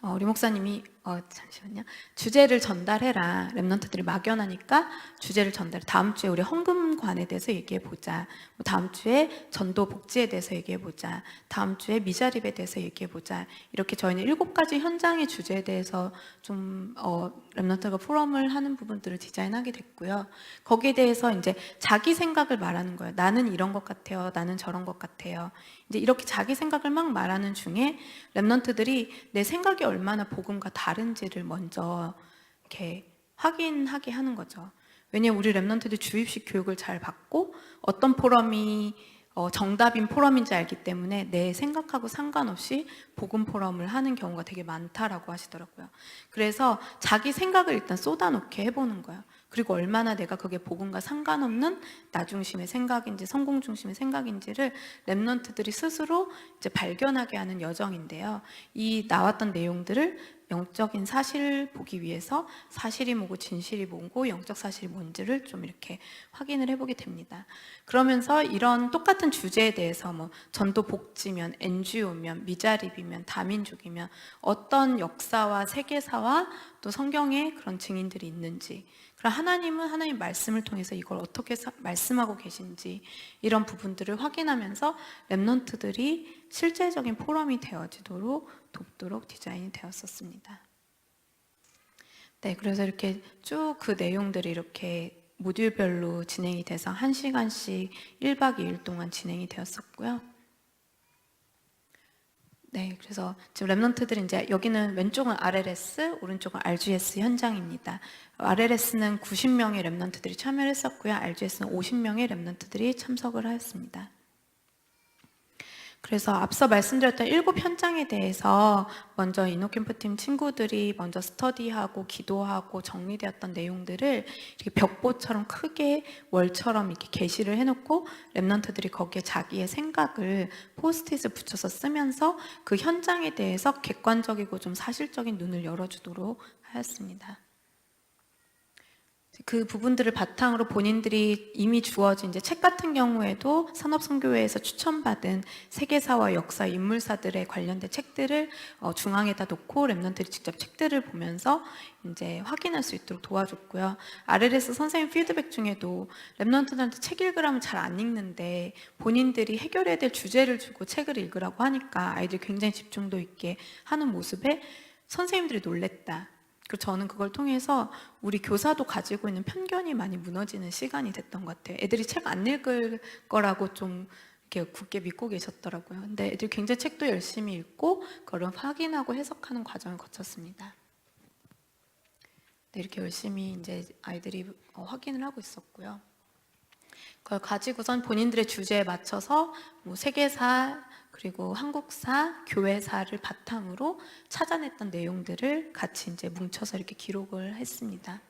우리 목사님이 잠시만요. 주제를 전달해라. 랩넌트들이 막연하니까 주제를 전달해. 다음 주에 우리 헌금관에 대해서 얘기해 보자. 다음 주에 전도 복지에 대해서 얘기해 보자. 다음 주에 미자립에 대해서 얘기해 보자. 이렇게 저희는 7가지 현장의 주제에 대해서 좀 랩넌트가 포럼을 하는 부분들을 디자인하게 됐고요. 거기에 대해서 이제 자기 생각을 말하는 거예요. 나는 이런 것 같아요. 나는 저런 것 같아요. 이제 이렇게 자기 생각을 막 말하는 중에 랩넌트들이 내 생각이 얼마나 복음과 다른지를 먼저 이렇게 확인하게 하는 거죠. 왜냐면 우리 랩넌트들 주입식 교육을 잘 받고 어떤 포럼이 정답인 포럼인지 알기 때문에 내 생각하고 상관없이 복음 포럼을 하는 경우가 되게 많다라고 하시더라고요. 그래서 자기 생각을 일단 쏟아놓게 해보는 거예요. 그리고 얼마나 내가 그게 복음과 상관없는 나 중심의 생각인지 성공 중심의 생각인지를 랩넌트들이 스스로 이제 발견하게 하는 여정인데요. 이 나왔던 내용들을 영적인 사실을 보기 위해서 사실이 뭐고 진실이 뭐고 영적 사실이 뭔지를 좀 이렇게 확인을 해보게 됩니다. 그러면서 이런 똑같은 주제에 대해서 뭐 전도 복지면 NGO면 미자립이면 다민족이면 어떤 역사와 세계사와 또 성경에 그런 증인들이 있는지, 그럼 하나님은 하나님 말씀을 통해서 이걸 어떻게 말씀하고 계신지 이런 부분들을 확인하면서 랩넌트들이 실제적인 포럼이 되어지도록 돕도록 디자인이 되었었습니다. 네, 그래서 이렇게 쭉 그 내용들이 이렇게 모듈별로 진행이 돼서 1시간씩 1박 2일 동안 진행이 되었었고요. 네, 그래서 지금 랩넌트들이 이제 여기는 왼쪽은 RLS, 오른쪽은 RGS 현장입니다. RLS는 90명의 랩넌트들이 참여를 했었고요. RGS는 50명의 랩넌트들이 참석을 하였습니다. 그래서 앞서 말씀드렸던 7현장에 대해서 먼저 이노캠프팀 친구들이 먼저 스터디하고 기도하고 정리되었던 내용들을 이렇게 벽보처럼 크게 월처럼 이렇게 게시를 해놓고 랩넌트들이 거기에 자기의 생각을 포스트잇을 붙여서 쓰면서 그 현장에 대해서 객관적이고 좀 사실적인 눈을 열어주도록 하였습니다. 그 부분들을 바탕으로 본인들이 이미 주어진 이제 책 같은 경우에도 산업선교회에서 추천받은 세계사와 역사 인물사들에 관련된 책들을 중앙에다 놓고 랩넌트들이 직접 책들을 보면서 이제 확인할 수 있도록 도와줬고요. RLS 선생님 피드백 중에도 랩넌트들한테 책 읽으라면 잘 안 읽는데 본인들이 해결해야 될 주제를 주고 책을 읽으라고 하니까 아이들이 굉장히 집중도 있게 하는 모습에 선생님들이 놀랬다. 그리고 저는 그걸 통해서 우리 교사도 가지고 있는 편견이 많이 무너지는 시간이 됐던 것 같아요. 애들이 책 안 읽을 거라고 좀 이렇게 굳게 믿고 계셨더라고요. 근데 애들이 굉장히 책도 열심히 읽고 그걸 확인하고 해석하는 과정을 거쳤습니다. 네, 이렇게 열심히 이제 아이들이 확인을 하고 있었고요. 그걸 가지고선 본인들의 주제에 맞춰서 뭐 세계사 그리고 한국사, 교회사를 바탕으로 찾아냈던 내용들을 같이 이제 뭉쳐서 이렇게 기록을 했습니다.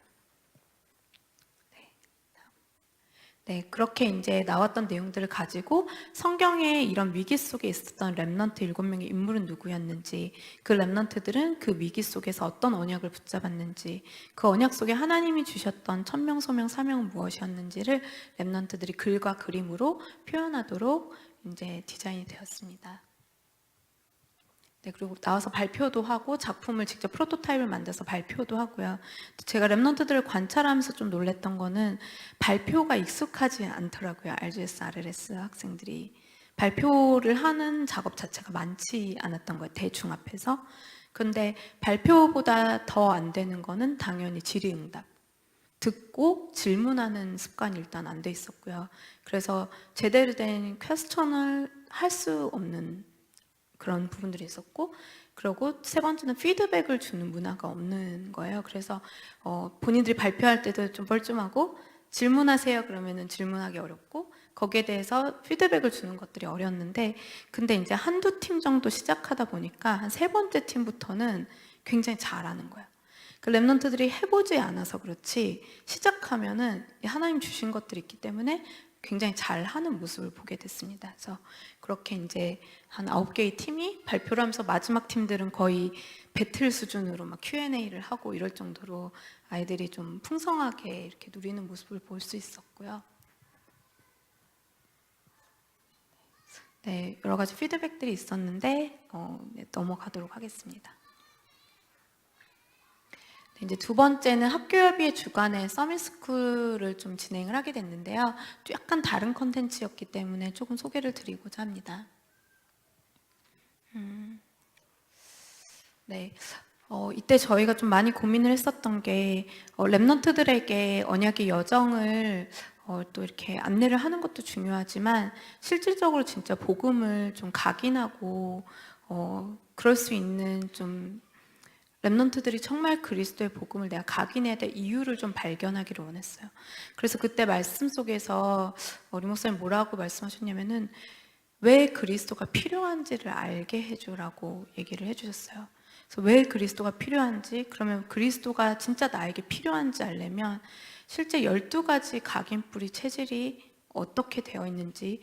네, 그렇게 이제 나왔던 내용들을 가지고 성경에 이런 위기 속에 있었던 렘넌트 7명의 인물은 누구였는지, 그 렘넌트들은 그 위기 속에서 어떤 언약을 붙잡았는지, 그 언약 속에 하나님이 주셨던 천명, 소명, 사명은 무엇이었는지를 렘넌트들이 글과 그림으로 표현하도록 이제 디자인이 되었습니다. 네, 그리고 나와서 발표도 하고 작품을 직접 프로토타입을 만들어서 발표도 하고요. 제가 렘넌트들을 관찰하면서 좀 놀랬던 거는 발표가 익숙하지 않더라고요. RGS, RLS 학생들이. 발표를 하는 작업 자체가 많지 않았던 거예요. 대중 앞에서. 근데 발표보다 더 안 되는 거는 당연히 질의응답. 듣고 질문하는 습관이 일단 안 돼 있었고요. 그래서 제대로 된 퀘스천을 할 수 없는 그런 부분들이 있었고, 그리고 세 번째는 피드백을 주는 문화가 없는 거예요. 그래서 본인들이 발표할 때도 좀 뻘쭘하고, 질문하세요 그러면은 질문하기 어렵고, 거기에 대해서 피드백을 주는 것들이 어려웠는데, 근데 이제 한두 팀 정도 시작하다 보니까 한 세 번째 팀부터는 굉장히 잘하는 거예요. 그 렘넌트들이 해보지 않아서 그렇지 시작하면은 하나님 주신 것들이 있기 때문에 굉장히 잘하는 모습을 보게 됐습니다. 그래서 그렇게 이제 한 9개의 팀이 발표를 하면서 마지막 팀들은 거의 배틀 수준으로 막 Q&A를 하고 이럴 정도로 아이들이 좀 풍성하게 이렇게 누리는 모습을 볼 수 있었고요. 네, 여러 가지 피드백들이 있었는데 네, 넘어가도록 하겠습니다. 이제 두 번째는 학교협의회 주관의 서밋스쿨을 좀 진행을 하게 됐는데요. 또 약간 다른 컨텐츠였기 때문에 조금 소개를 드리고자 합니다. 네, 이때 저희가 좀 많이 고민을 했었던 게 렘넌트들에게 언약의 여정을 또 이렇게 안내를 하는 것도 중요하지만 실질적으로 진짜 복음을 좀 각인하고 그럴 수 있는 좀 렘넌트들이 정말 그리스도의 복음을 내가 각인해야 될 이유를 좀 발견하기를 원했어요. 그래서 그때 말씀 속에서 우리 목사님 뭐라고 말씀하셨냐면은 왜 그리스도가 필요한지를 알게 해주라고 얘기를 해주셨어요. 그래서 왜 그리스도가 필요한지, 그러면 그리스도가 진짜 나에게 필요한지 알려면 실제 12가지 각인뿌리 체질이 어떻게 되어 있는지,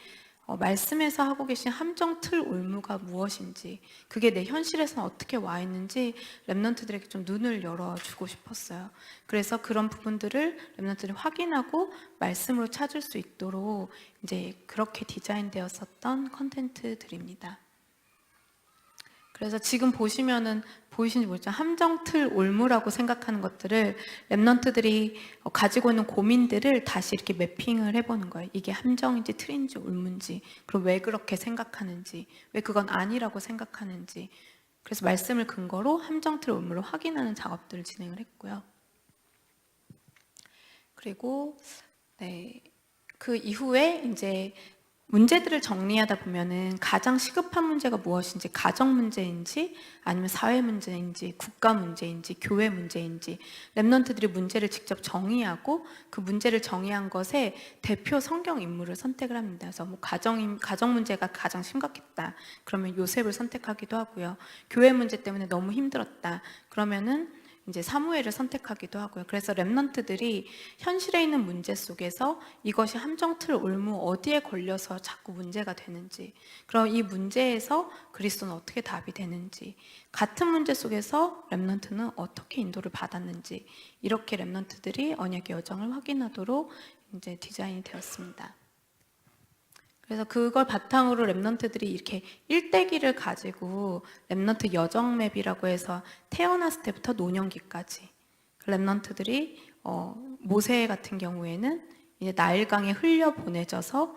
말씀에서 하고 계신 함정 틀 올무가 무엇인지, 그게 내 현실에서는 어떻게 와 있는지 렘넌트들에게 좀 눈을 열어주고 싶었어요. 그래서 그런 부분들을 렘넌트들이 확인하고 말씀으로 찾을 수 있도록 이제 그렇게 디자인되었었던 컨텐츠들입니다. 그래서 지금 보시면은 보이시는지 모르겠지만 함정 틀 올무라고 생각하는 것들을 렘넌트들이 가지고 있는 고민들을 다시 이렇게 매핑을 해보는 거예요. 이게 함정인지 틀인지 올무인지, 그리고 왜 그렇게 생각하는지, 왜 그건 아니라고 생각하는지. 그래서 말씀을 근거로 함정 틀 올무를 확인하는 작업들을 진행을 했고요. 그리고 네, 그 이후에 이제 문제들을 정리하다 보면은 가장 시급한 문제가 무엇인지, 가정 문제인지 아니면 사회 문제인지 국가 문제인지 교회 문제인지 렘넌트들이 문제를 직접 정의하고 그 문제를 정의한 것에 대표 성경 인물을 선택을 합니다. 그래서 뭐 가정 문제가 가장 심각했다. 그러면 요셉을 선택하기도 하고요. 교회 문제 때문에 너무 힘들었다. 그러면은 이제 사무엘을 선택하기도 하고요. 그래서 렘넌트들이 현실에 있는 문제 속에서 이것이 함정틀 올무 어디에 걸려서 자꾸 문제가 되는지, 그럼 이 문제에서 그리스도는 어떻게 답이 되는지, 같은 문제 속에서 렘넌트는 어떻게 인도를 받았는지, 이렇게 렘넌트들이 언약의 여정을 확인하도록 이제 디자인이 되었습니다. 그래서 그걸 바탕으로 렘넌트들이 이렇게 일대기를 가지고 렘넌트 여정 맵이라고 해서 태어났을 때부터 노년기까지 렘넌트들이 모세 같은 경우에는 이제 나일강에 흘려 보내져서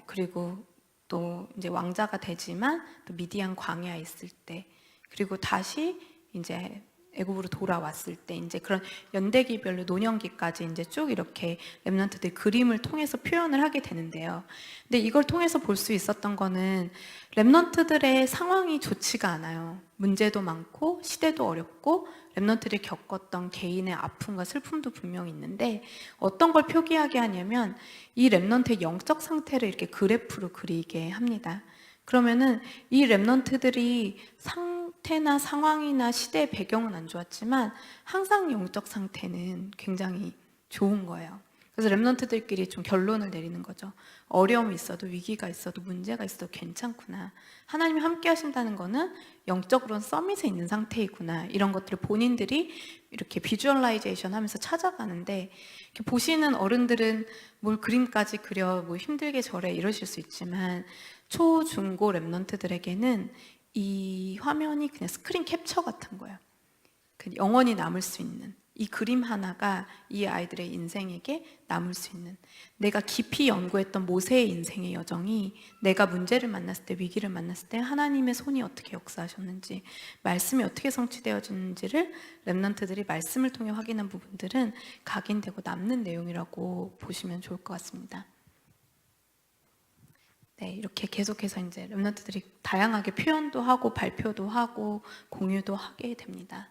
그리고 또 이제 왕자가 되지만 또 미디안 광야에 있을 때, 그리고 다시 이제 애국으로 돌아왔을 때 이제 그런 연대기별로 노년기까지 이제 쭉 이렇게 랩런트들 그림을 통해서 표현을 하게 되는데요. 근데 이걸 통해서 볼 수 있었던 거는 랩런트들의 상황이 좋지가 않아요. 문제도 많고 시대도 어렵고 랩런트들이 겪었던 개인의 아픔과 슬픔도 분명히 있는데 어떤 걸 표기하게 하냐면 이 랩런트의 영적 상태를 이렇게 그래프로 그리게 합니다. 그러면은 이 랩런트들이 상태나 상황이나 시대의 배경은 안 좋았지만 항상 영적 상태는 굉장히 좋은 거예요. 그래서 랩런트들끼리 좀 결론을 내리는 거죠. 어려움이 있어도 위기가 있어도 문제가 있어도 괜찮구나. 하나님이 함께 하신다는 거는 영적으로는 서밋에 있는 상태이구나. 이런 것들을 본인들이 이렇게 비주얼라이제이션 하면서 찾아가는데 이렇게 보시는 어른들은 뭘 그림까지 그려 뭐 힘들게 저래 이러실 수 있지만 초, 중, 고 랩런트들에게는 이 화면이 그냥 스크린 캡처 같은 거예요. 영원히 남을 수 있는 이 그림 하나가 이 아이들의 인생에게 남을 수 있는, 내가 깊이 연구했던 모세의 인생의 여정이 내가 문제를 만났을 때, 위기를 만났을 때 하나님의 손이 어떻게 역사하셨는지, 말씀이 어떻게 성취되어지는지를 랩런트들이 말씀을 통해 확인한 부분들은 각인되고 남는 내용이라고 보시면 좋을 것 같습니다. 네, 이렇게 계속해서 이제 랩런트들이 다양하게 표현도 하고 발표도 하고 공유도 하게 됩니다.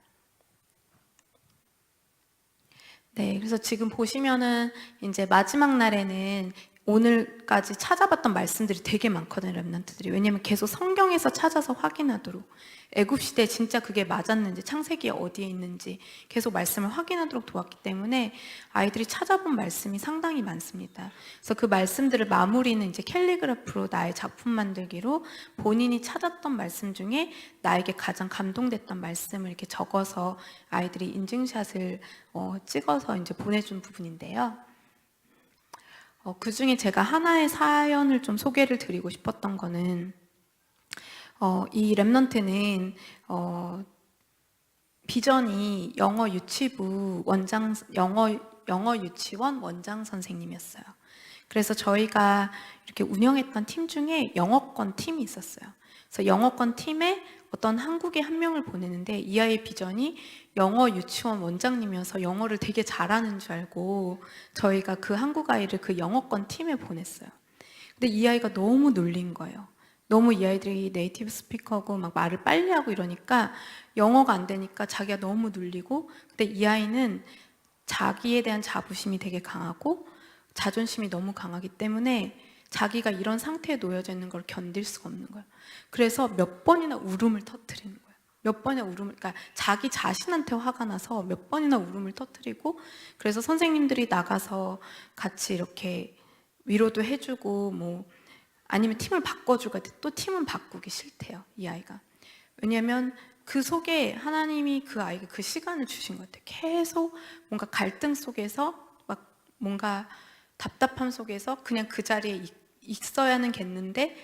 네, 그래서 지금 보시면은 이제 마지막 날에는 오늘까지 찾아봤던 말씀들이 되게 많거든요, 랩런트들이. 왜냐면 계속 성경에서 찾아서 확인하도록, 애굽시대에 진짜 그게 맞았는지, 창세기에 어디에 있는지 계속 말씀을 확인하도록 도왔기 때문에 아이들이 찾아본 말씀이 상당히 많습니다. 그래서 그 말씀들을 마무리는 이제 캘리그라프로 나의 작품 만들기로 본인이 찾았던 말씀 중에 나에게 가장 감동됐던 말씀을 이렇게 적어서 아이들이 인증샷을 찍어서 이제 보내준 부분인데요. 그 중에 제가 하나의 사연을 좀 소개를 드리고 싶었던 거는 이 랩런트는 비전이 영어 유치원 원장 선생님이었어요. 그래서 저희가 이렇게 운영했던 팀 중에 영어권 팀이 있었어요. 그래서 영어권 팀에 어떤 한국의 한 명을 보내는데 이 아이의 비전이 영어 유치원 원장님이어서 영어를 되게 잘하는 줄 알고 저희가 그 한국 아이를 그 영어권 팀에 보냈어요. 근데 이 아이가 너무 놀린 거예요. 너무 이 아이들이 네이티브 스피커고 막 말을 빨리 하고 이러니까 영어가 안 되니까 자기가 너무 눌리고, 근데 이 아이는 자기에 대한 자부심이 되게 강하고 자존심이 너무 강하기 때문에 자기가 이런 상태에 놓여져 있는 걸 견딜 수가 없는 거예요. 그래서 몇 번이나 울음을 터뜨리는 거예요. 몇 번이나 울음을, 그러니까 자기 자신한테 화가 나서 몇 번이나 울음을 터뜨리고, 그래서 선생님들이 나가서 같이 이렇게 위로도 해주고 뭐 아니면 팀을 바꿔주고, 또 팀은 바꾸기 싫대요, 이 아이가. 왜냐면 그 속에 하나님이 그 아이에게 그 시간을 주신 것 같아요. 계속 뭔가 갈등 속에서 막 뭔가 답답함 속에서 그냥 그 자리에 있어야는 겠는데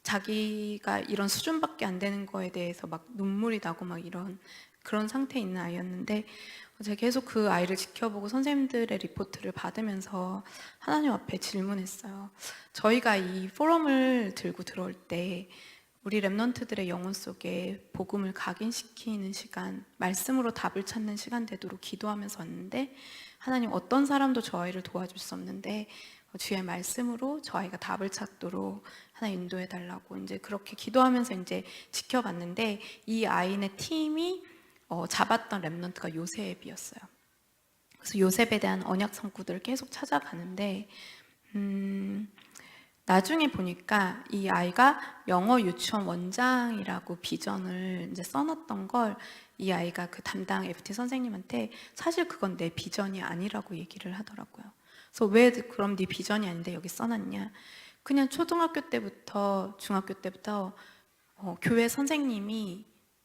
자기가 이런 수준밖에 안 되는 거에 대해서 막 눈물이 나고 막 이런 그런 상태에 있는 아이였는데, 제가 계속 그 아이를 지켜보고 선생님들의 리포트를 받으면서 하나님 앞에 질문했어요. 저희가 이 포럼을 들고 들어올 때 우리 랩런트들의 영혼 속에 복음을 각인시키는 시간, 말씀으로 답을 찾는 시간 되도록 기도하면서 왔는데, 하나님 어떤 사람도 저 아이를 도와줄 수 없는데 주의 말씀으로 저 아이가 답을 찾도록 하나님 인도해 달라고 이제 그렇게 기도하면서 이제 지켜봤는데, 이 아이네 팀이 잡았던 랩런트가 요셉이었어요. 그래서 요셉에 대한 언약 성구들을 계속 찾아가는데 나중에 보니까 이 아이가 영어 유치원 원장이라고 비전을 이제 써놨던 걸 이 아이가 그 담당 FT 선생님한테 사실 그건 내 비전이 아니라고 얘기를 하더라고요. 그래서 왜 그럼 네 비전이 아닌데 여기 써놨냐? 그냥 초등학교 때부터 중학교 때부터 교회 선생님이,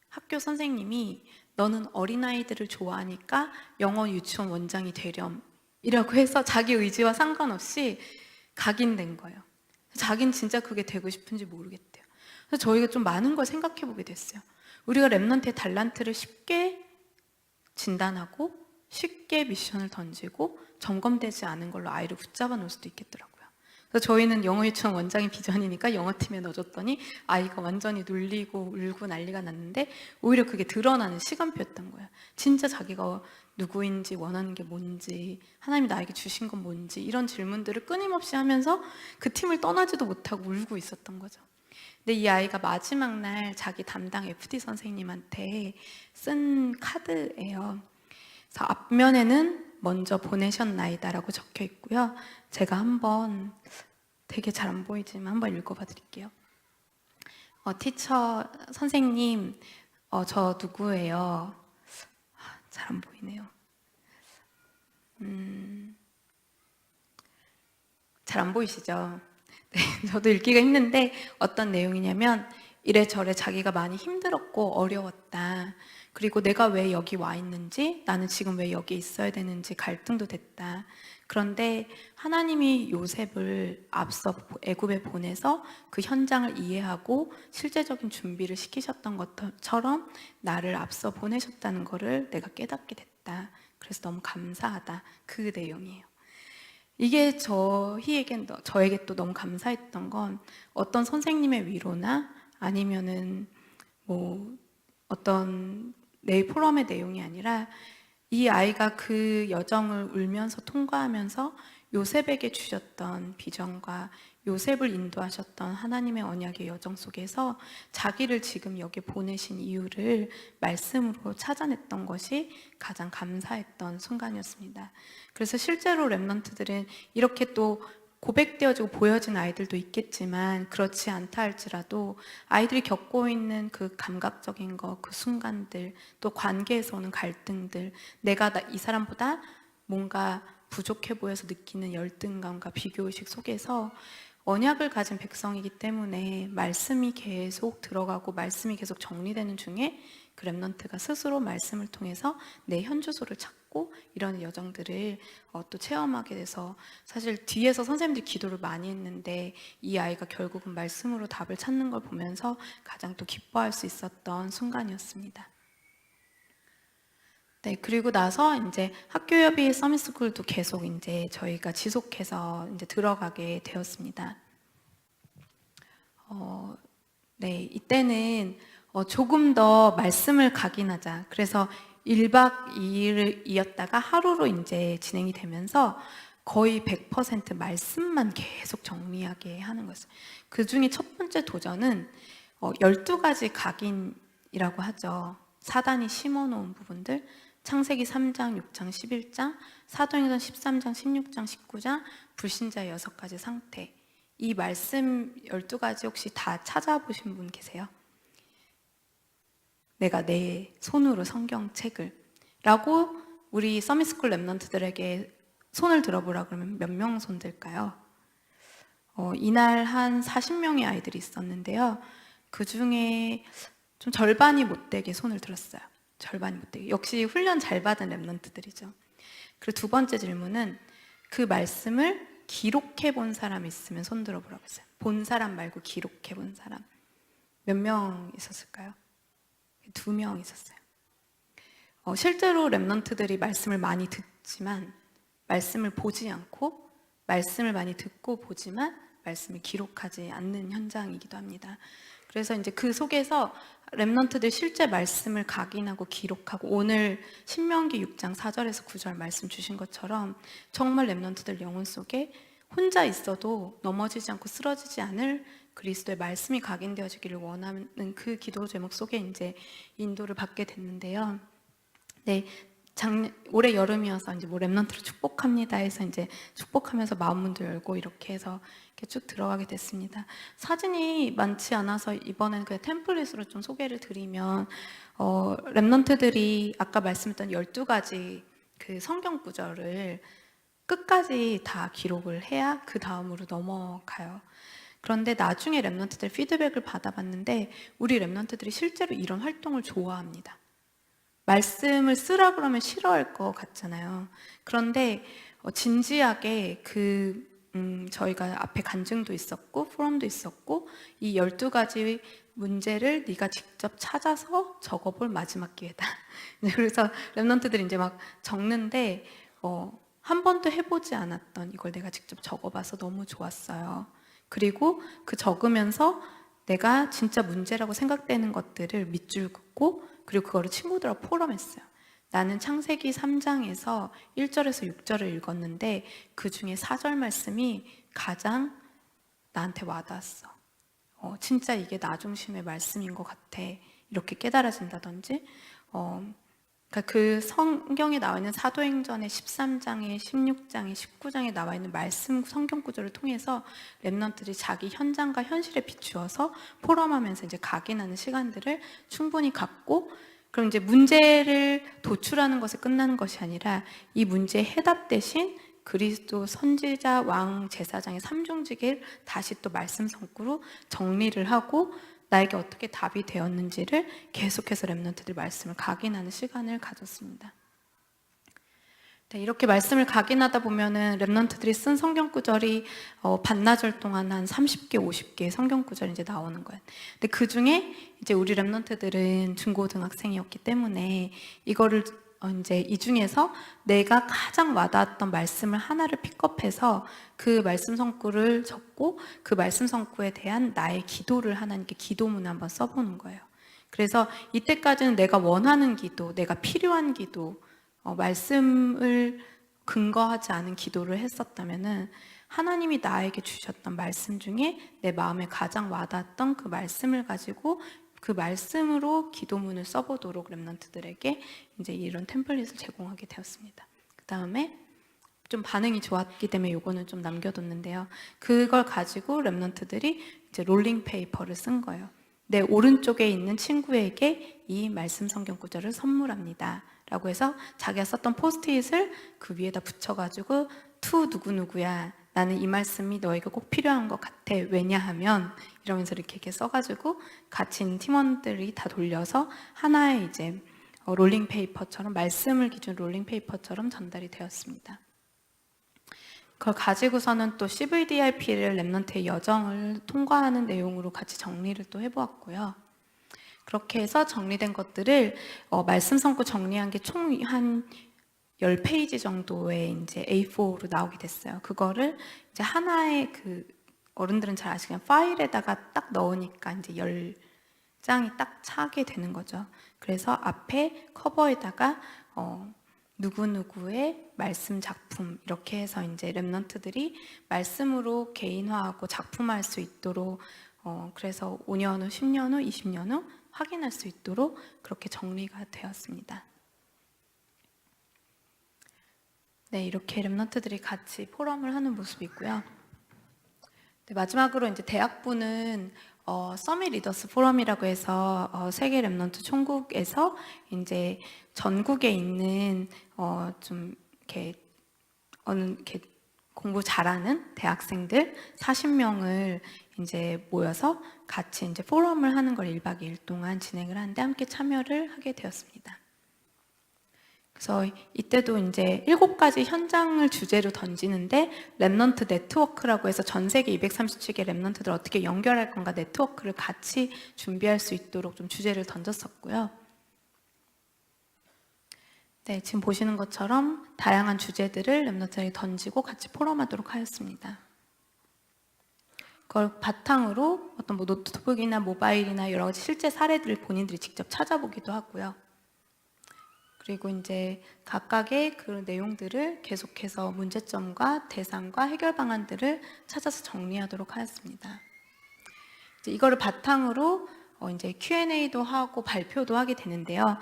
학교 선생님이 너는 어린아이들을 좋아하니까 영어 유치원 원장이 되렴 이라고 해서 자기 의지와 상관없이 각인된 거예요. 자기는 진짜 그게 되고 싶은지 모르겠대요. 그래서 저희가 좀 많은 걸 생각해 보게 됐어요. 우리가 랩런트의 달란트를 쉽게 진단하고 쉽게 미션을 던지고 점검되지 않은 걸로 아이를 붙잡아 놓을 수도 있겠더라고요. 그래서 저희는 영어 유치원 원장이 비전이니까 영어팀에 넣어줬더니 아이가 완전히 눌리고 울고 난리가 났는데 오히려 그게 드러나는 시간표였던 거예요. 진짜 자기가 누구인지 원하는 게 뭔지 하나님이 나에게 주신 건 뭔지 이런 질문들을 끊임없이 하면서 그 팀을 떠나지도 못하고 울고 있었던 거죠. 근데 이 아이가 마지막 날 자기 담당 FD 선생님한테 쓴 카드예요. 그래서 앞면에는 먼저 보내셨나이다라고 적혀 있고요. 제가 한번 되게 잘 안 보이지만 한번 읽어봐 드릴게요. 티처 선생님, 저 누구예요? 잘 안 보이네요. 잘 안 보이시죠? 네, 저도 읽기가 힘든데 어떤 내용이냐면 이래저래 자기가 많이 힘들었고 어려웠다. 그리고 내가 왜 여기 와 있는지, 나는 지금 왜 여기 있어야 되는지 갈등도 됐다. 그런데 하나님이 요셉을 앞서 애굽에 보내서 그 현장을 이해하고 실제적인 준비를 시키셨던 것처럼 나를 앞서 보내셨다는 것을 내가 깨닫게 됐다. 그래서 너무 감사하다. 그 내용이에요. 이게 저에게 또 너무 감사했던 건 어떤 선생님의 위로나 아니면은 뭐 어떤 내 포럼의 내용이 아니라 이 아이가 그 여정을 울면서 통과하면서 요셉에게 주셨던 비전과 요셉을 인도하셨던 하나님의 언약의 여정 속에서 자기를 지금 여기 보내신 이유를 말씀으로 찾아냈던 것이 가장 감사했던 순간이었습니다. 그래서 실제로 렘넌트들은 이렇게 또 고백되어지고 보여진 아이들도 있겠지만 그렇지 않다 할지라도 아이들이 겪고 있는 그 감각적인 것, 그 순간들, 또 관계에서 오는 갈등들, 내가 이 사람보다 뭔가 부족해 보여서 느끼는 열등감과 비교의식 속에서 언약을 가진 백성이기 때문에 말씀이 계속 들어가고 말씀이 계속 정리되는 중에 그 렘넌트가 스스로 말씀을 통해서 내 현주소를 찾고 이런 여정들을 또 체험하게 돼서 사실 뒤에서 선생님들이 기도를 많이 했는데 이 아이가 결국은 말씀으로 답을 찾는 걸 보면서 가장 또 기뻐할 수 있었던 순간이었습니다. 네, 그리고 나서 이제 학교협의 서밋스쿨도 계속 이제 저희가 지속해서 이제 들어가게 되었습니다. 네, 이때는 조금 더 말씀을 각인하자. 그래서 1박 2일이었다가 하루로 이제 진행이 되면서 거의 100% 말씀만 계속 정리하게 하는 거였어요. 그 중에 첫 번째 도전은 12가지 각인이라고 하죠. 사단이 심어놓은 부분들, 창세기 3장, 6장, 11장, 사도행전 13장, 16장, 19장, 불신자의 6가지 상태. 이 말씀 12가지 혹시 다 찾아보신 분 계세요? 내가 내 손으로 성경책을 라고 우리 서밋스쿨 렘넌트들에게 손을 들어보라 그러면 몇 명 손 들까요? 이날 한 40명의 아이들이 있었는데요. 그 중에 좀 절반이 못되게 손을 들었어요. 절반이 못되게. 역시 훈련 잘 받은 렘넌트들이죠. 그리고 두 번째 질문은 그 말씀을 기록해 본 사람 있으면 손 들어보라고 했어요. 본 사람 말고 기록해 본 사람. 몇 명 있었을까요? 2명 있었어요. 실제로 렘넌트들이 말씀을 많이 듣지만 말씀을 보지 않고 말씀을 많이 듣고 보지만 말씀을 기록하지 않는 현장이기도 합니다. 그래서 이제 그 속에서 렘넌트들 실제 말씀을 각인하고 기록하고 오늘 신명기 6장 4절에서 9절 말씀 주신 것처럼 정말 렘넌트들 영혼 속에 혼자 있어도 넘어지지 않고 쓰러지지 않을 그리스도의 말씀이 각인되어지기를 원하는 그 기도 제목 속에 이제 인도를 받게 됐는데요. 네, 올해 여름이어서 이제 뭐 렘넌트로 축복합니다 해서 이제 축복하면서 마음문도 열고 이렇게 해서 이렇게 쭉 들어가게 됐습니다. 사진이 많지 않아서 이번엔 그냥 템플릿으로 좀 소개를 드리면 렘넌트들이 아까 말씀했던 12가지 그 성경 구절을 끝까지 다 기록을 해야 그 다음으로 넘어가요. 그런데 나중에 렘넌트들 피드백을 받아봤는데 우리 렘넌트들이 실제로 이런 활동을 좋아합니다. 말씀을 쓰라 그러면 싫어할 것 같잖아요. 그런데 진지하게 저희가 앞에 간증도 있었고 포럼도 있었고 이 12가지 문제를 네가 직접 찾아서 적어볼 마지막 기회다. 그래서 렘넌트들이 이제 막 적는데 한 번도 해보지 않았던 이걸 내가 직접 적어봐서 너무 좋았어요. 그리고 그 적으면서 내가 진짜 문제라고 생각되는 것들을 밑줄 긋고 그리고 그거를 친구들하고 포럼했어요. 나는 창세기 3장에서 1절에서 6절을 읽었는데 그 중에 4절 말씀이 가장 나한테 와닿았어. 진짜 이게 나 중심의 말씀인 것 같아. 이렇게 깨달아진다든지 그러니까 그 성경에 나와 있는 사도행전의 13장에 16장에 19장에 나와 있는 말씀 성경 구조를 통해서 랩런트들이 자기 현장과 현실에 비추어서 포럼하면서 이제 각인하는 시간들을 충분히 갖고 그럼 이제 문제를 도출하는 것에 끝나는 것이 아니라 이 문제의 해답 대신 그리스도 선지자 왕 제사장의 삼중직을 다시 또 말씀 성구로 정리를 하고 나에게 어떻게 답이 되었는지를 계속해서 랩런트들 말씀을 각인하는 시간을 가졌습니다. 네, 이렇게 말씀을 각인하다 보면은 랩런트들이 쓴 성경 구절이 반나절 동안 한 30개, 50개의 성경 구절이 이제 나오는 거예요. 근데 그 중에 이제 우리 랩런트들은 중고등학생이었기 때문에 이거를 이제 이 중에서 내가 가장 와닿았던 말씀을 하나를 픽업해서 그 말씀 성구를 적고 그 말씀 성구에 대한 나의 기도를 하나님께 기도문을 한번 써보는 거예요. 그래서 이때까지는 내가 원하는 기도, 내가 필요한 기도, 말씀을 근거하지 않은 기도를 했었다면은 하나님이 나에게 주셨던 말씀 중에 내 마음에 가장 와닿았던 그 말씀을 가지고 그 말씀으로 기도문을 써보도록 랩런트들에게 이제 이런 템플릿을 제공하게 되었습니다. 그 다음에 좀 반응이 좋았기 때문에 요거는 좀 남겨뒀는데요. 그걸 가지고 랩런트들이 이제 롤링 페이퍼를 쓴 거예요. 내 오른쪽에 있는 친구에게 이 말씀 성경 구절을 선물합니다. 라고 해서 자기가 썼던 포스트잇을 그 위에다 붙여가지고 투 누구누구야. 나는 이 말씀이 너에게 꼭 필요한 것 같아. 왜냐하면 이러면서 이렇게 써가지고 같이 있는 팀원들이 다 돌려서 하나의 이제 롤링 페이퍼처럼 말씀을 기준 롤링 페이퍼처럼 전달이 되었습니다. 그걸 가지고서는 또 CVDIP를 랩런트의 여정을 통과하는 내용으로 같이 정리를 또 해보았고요. 그렇게 해서 정리된 것들을 말씀 성구 정리한 게 총 한 10페이지 정도의 이제 A4로 나오게 됐어요. 그거를 이제 하나의 그 어른들은 잘 아시겠지만 파일에다가 딱 넣으니까 이제 10장이 딱 차게 되는 거죠. 그래서 앞에 커버에다가 누구누구의 말씀 작품 이렇게 해서 이제 랩런트들이 말씀으로 개인화하고 작품화할 수 있도록 그래서 5년 후, 10년 후, 20년 후 확인할 수 있도록 그렇게 정리가 되었습니다. 네, 이렇게 랩런트들이 같이 포럼을 하는 모습이 있고요. 네, 마지막으로 이제 대학부는 서밋 리더스 포럼이라고 해서 세계 랩런트 총국에서 이제 전국에 있는 좀 이렇게 이렇게 공부 잘하는 대학생들 40명을 이제 모여서 같이 이제 포럼을 하는 걸 1박 2일 동안 진행을 하는데 함께 참여를 하게 되었습니다. 그래서 이때도 이제 7가지 현장을 주제로 던지는데 랩런트 네트워크라고 해서 전 세계 237개 랩런트들 어떻게 연결할 건가 네트워크를 같이 준비할 수 있도록 좀 주제를 던졌었고요. 네, 지금 보시는 것처럼 다양한 주제들을 랩런트들이 던지고 같이 포럼하도록 하였습니다. 그걸 바탕으로 어떤 뭐 노트북이나 모바일이나 여러 가지 실제 사례들을 본인들이 직접 찾아보기도 하고요. 그리고 이제 각각의 그 내용들을 계속해서 문제점과 대상과 해결 방안들을 찾아서 정리하도록 하였습니다. 이제 이거를 바탕으로 이제 Q&A도 하고 발표도 하게 되는데요.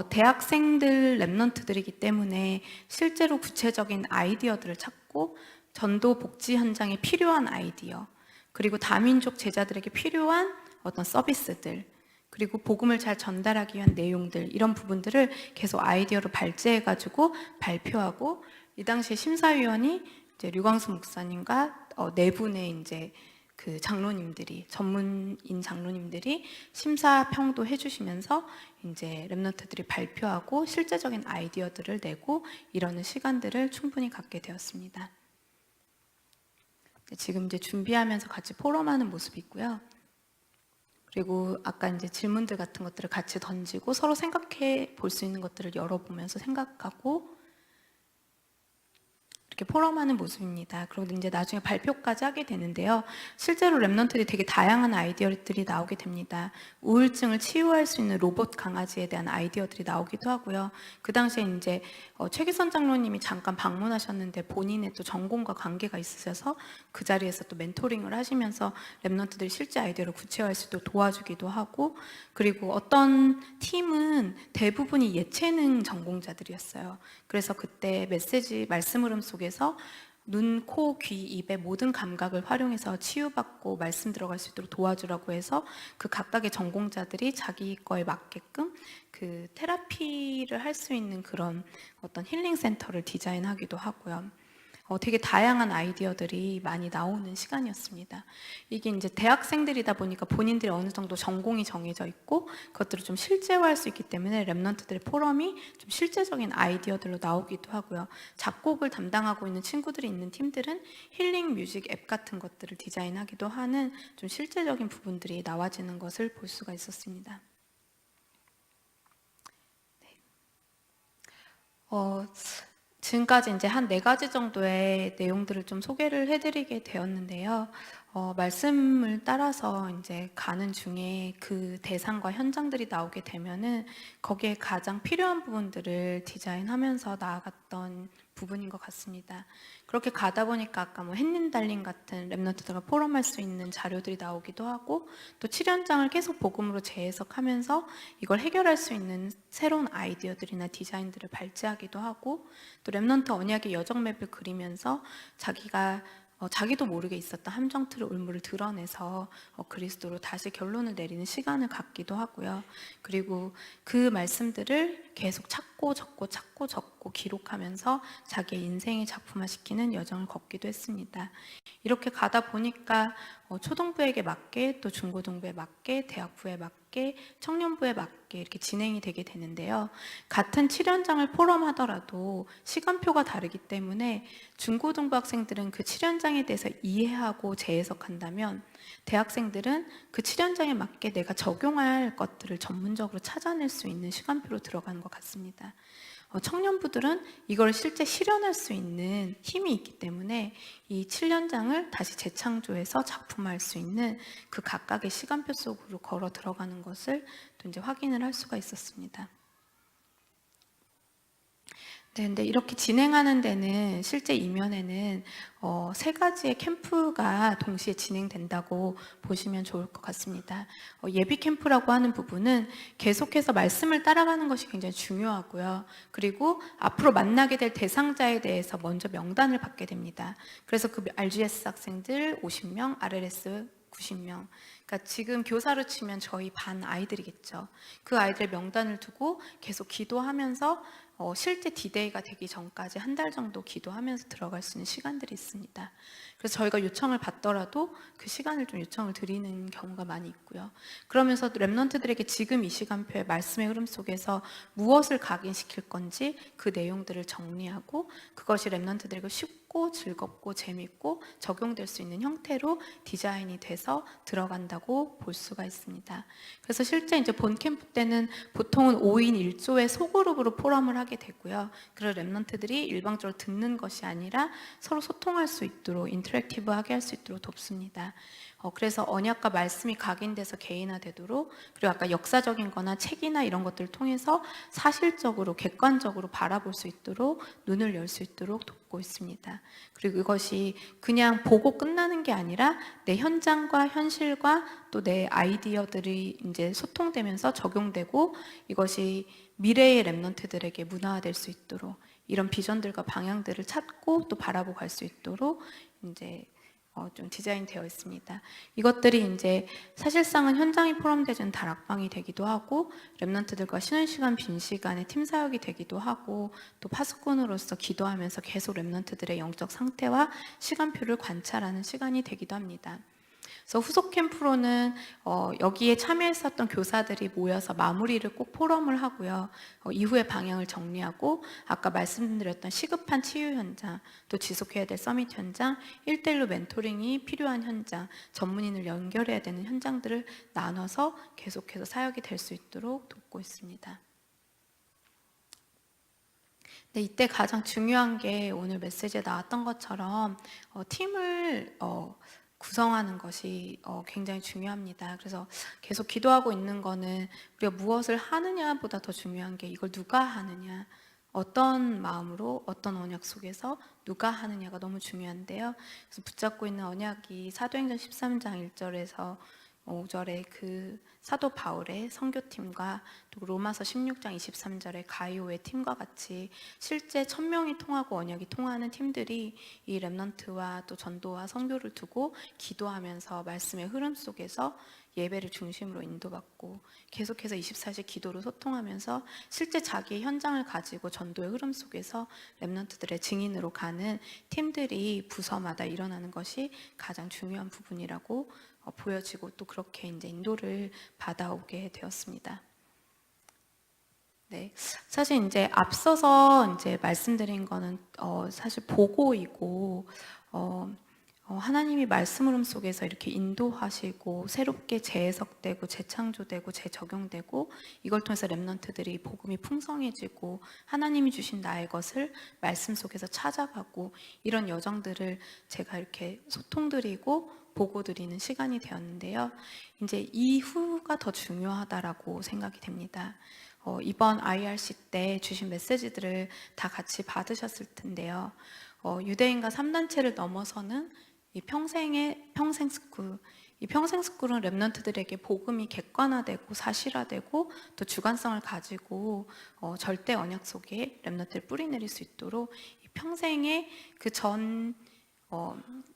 대학생들 랩런트들이기 때문에 실제로 구체적인 아이디어들을 찾고 전도 복지 현장에 필요한 아이디어, 그리고 다민족 제자들에게 필요한 어떤 서비스들, 그리고 복음을 잘 전달하기 위한 내용들 이런 부분들을 계속 아이디어로 발제해가지고 발표하고 이 당시에 심사위원이 이제 류광수 목사님과 네 분의 이제 그 장로님들이 전문인 장로님들이 심사평도 해주시면서 이제 랩런트들이 발표하고 실제적인 아이디어들을 내고 이러는 시간들을 충분히 갖게 되었습니다. 지금 이제 준비하면서 같이 포럼하는 모습이 있고요. 그리고 아까 이제 질문들 같은 것들을 같이 던지고 서로 생각해 볼 수 있는 것들을 열어보면서 생각하고 이렇게 포럼하는 모습입니다. 그리고 이제 나중에 발표까지 하게 되는데요. 실제로 랩런트들이 되게 다양한 아이디어들이 나오게 됩니다. 우울증을 치유할 수 있는 로봇 강아지에 대한 아이디어들이 나오기도 하고요. 그 당시에 이제 최기선 장로님이 잠깐 방문하셨는데 본인의 또 전공과 관계가 있으셔서 그 자리에서 또 멘토링을 하시면서 랩런트들이 실제 아이디어를 구체화할 수 있도록 도와주기도 하고, 그리고 어떤 팀은 대부분이 예체능 전공자들이었어요. 그래서 그때 메시지 말씀 흐름 속에서 눈, 코, 귀, 입의 모든 감각을 활용해서 치유받고 말씀 들어갈 수 있도록 도와주라고 해서 그 각각의 전공자들이 자기 거에 맞게끔 그 테라피를 할 수 있는 그런 어떤 힐링 센터를 디자인하기도 하고요. 되게 다양한 아이디어들이 많이 나오는 시간이었습니다. 이게 이제 대학생들이다 보니까 본인들이 어느 정도 전공이 정해져 있고 그것들을 좀 실제화할 수 있기 때문에 랩런트들의 포럼이 좀 실제적인 아이디어들로 나오기도 하고요. 작곡을 담당하고 있는 친구들이 있는 팀들은 힐링 뮤직 앱 같은 것들을 디자인하기도 하는 좀 실제적인 부분들이 나와지는 것을 볼 수가 있었습니다. 지금까지 이제 한 4가지 정도의 내용들을 좀 소개를 해드리게 되었는데요. 말씀을 따라서 이제 가는 중에 그 대상과 현장들이 나오게 되면은 거기에 가장 필요한 부분들을 디자인하면서 나아갔던 부분인 것 같습니다. 그렇게 가다 보니까 아까 뭐 햇님 달린 같은 랩런트들과 포럼할 수 있는 자료들이 나오기도 하고, 또 7연장을 계속 복음으로 재해석하면서 이걸 해결할 수 있는 새로운 아이디어들이나 디자인들을 발제하기도 하고, 또 랩런트 언약의 여정 맵을 그리면서 자기도 모르게 있었던 함정틀을 올무를 드러내서 그리스도로 다시 결론을 내리는 시간을 갖기도 하고요. 그리고 그 말씀들을 계속 찾고 적고 기록하면서 자기의 인생을 작품화시키는 여정을 걷기도 했습니다. 이렇게 가다 보니까 초등부에게 맞게, 또 중고등부에 맞게, 대학부에 맞게, 청년부에 맞게 이렇게 진행이 되게 되는데요. 같은 7연장을 포럼하더라도 시간표가 다르기 때문에 중고등부 학생들은 그 7연장에 대해서 이해하고 재해석한다면 대학생들은 그 7연장에 맞게 내가 적용할 것들을 전문적으로 찾아낼 수 있는 시간표로 들어가는 것 같습니다. 청년부들은 이걸 실제 실현할 수 있는 힘이 있기 때문에 이 7연장을 다시 재창조해서 작품화할 수 있는 그 각각의 시간표 속으로 걸어 들어가는 것을 또 이제 확인을 할 수가 있었습니다. 네, 근데 이렇게 진행하는 데는 실제 이면에는 3가지의 캠프가 동시에 진행된다고 보시면 좋을 것 같습니다. 예비 캠프라고 하는 부분은 계속해서 말씀을 따라가는 것이 굉장히 중요하고요. 그리고 앞으로 만나게 될 대상자에 대해서 먼저 명단을 받게 됩니다. 그래서 그 RGS 학생들 50명, RLS 90명. 그러니까 지금 교사로 치면 저희 반 아이들이겠죠. 그 아이들의 명단을 두고 계속 기도하면서 실제 디데이가 되기 전까지 한 달 정도 기도하면서 들어갈 수 있는 시간들이 있습니다. 그래서 저희가 요청을 받더라도 그 시간을 좀 요청을 드리는 경우가 많이 있고요. 그러면서 랩런트들에게 지금 이 시간표의 말씀의 흐름 속에서 무엇을 각인시킬 건지 그 내용들을 정리하고 그것이 랩런트들에게 쉽고 즐겁고 재밌고 적용될 수 있는 형태로 디자인이 돼서 들어간다고 볼 수가 있습니다. 그래서 실제 이제 본 캠프 때는 보통은 5인 1조의 소그룹으로 포럼을 하게 되고요. 그래서 랩런트들이 일방적으로 듣는 것이 아니라 서로 소통할 수 있도록 인터랙티브하게 할 수 있도록 돕습니다. 그래서 언약과 말씀이 각인돼서 개인화되도록, 그리고 아까 역사적인 거나 책이나 이런 것들을 통해서 사실적으로 객관적으로 바라볼 수 있도록 눈을 열 수 있도록 돕고 있습니다. 그리고 이것이 그냥 보고 끝나는 게 아니라 내 현장과 현실과 또 내 아이디어들이 이제 소통되면서 적용되고 이것이 미래의 랩런트들에게 문화화될 수 있도록 이런 비전들과 방향들을 찾고 또 바라보고 갈 수 있도록 이제 좀 디자인되어 있습니다. 이것들이 이제 사실상은 현장이 포럼되는 다락방이 되기도 하고 랩런트들과 쉬는 시간, 빈 시간에 팀 사역이 되기도 하고 또 파수꾼으로서 기도하면서 계속 랩런트들의 영적 상태와 시간표를 관찰하는 시간이 되기도 합니다. 그래서 후속 캠프로는 여기에 참여했었던 교사들이 모여서 마무리를 꼭 포럼을 하고요. 이후의 방향을 정리하고 아까 말씀드렸던 시급한 치유 현장, 또 지속해야 될 서밋 현장, 1대1로 멘토링이 필요한 현장, 전문인을 연결해야 되는 현장들을 나눠서 계속해서 사역이 될 수 있도록 돕고 있습니다. 네, 이때 가장 중요한 게 오늘 메시지에 나왔던 것처럼 팀을 구성하는 것이 굉장히 중요합니다. 그래서 계속 기도하고 있는 거는 우리가 무엇을 하느냐보다 더 중요한 게 이걸 누가 하느냐, 어떤 마음으로 어떤 언약 속에서 누가 하느냐가 너무 중요한데요. 그래서 붙잡고 있는 언약이 사도행전 13장 1절에서 5절에 그 사도 바울의 선교팀과 또 로마서 16장 23절의 가이오의 팀과 같이 실제 1000명이 통하고 언약이 통하는 팀들이 이 렘넌트와 또 전도와 선교를 두고 기도하면서 말씀의 흐름 속에서 예배를 중심으로 인도받고 계속해서 24시 기도로 소통하면서 실제 자기의 현장을 가지고 전도의 흐름 속에서 렘넌트들의 증인으로 가는 팀들이 부서마다 일어나는 것이 가장 중요한 부분이라고 보여지고 또 그렇게 이제 인도를 받아오게 되었습니다. 네, 사실 이제 앞서서 이제 말씀드린 거는 사실 보고이고 하나님이 말씀 흐름 속에서 이렇게 인도하시고 새롭게 재해석되고 재창조되고 재적용되고 이걸 통해서 렘넌트들이 복음이 풍성해지고 하나님이 주신 나의 것을 말씀 속에서 찾아가고 이런 여정들을 제가 이렇게 소통드리고 보고드리는 시간이 되었는데요. 이제 이후가 더 중요하다라고 생각이 됩니다. 이번 IRC 때 주신 메시지들을 다 같이 받으셨을 텐데요. 유대인과 3단체를 넘어서는 이 평생 스쿨, 이 평생 스쿨은 렘넌트들에게 복음이 객관화되고 사실화되고 또 주관성을 가지고 절대 언약 속에 렘넌트를 뿌리내릴 수 있도록 이 평생의 그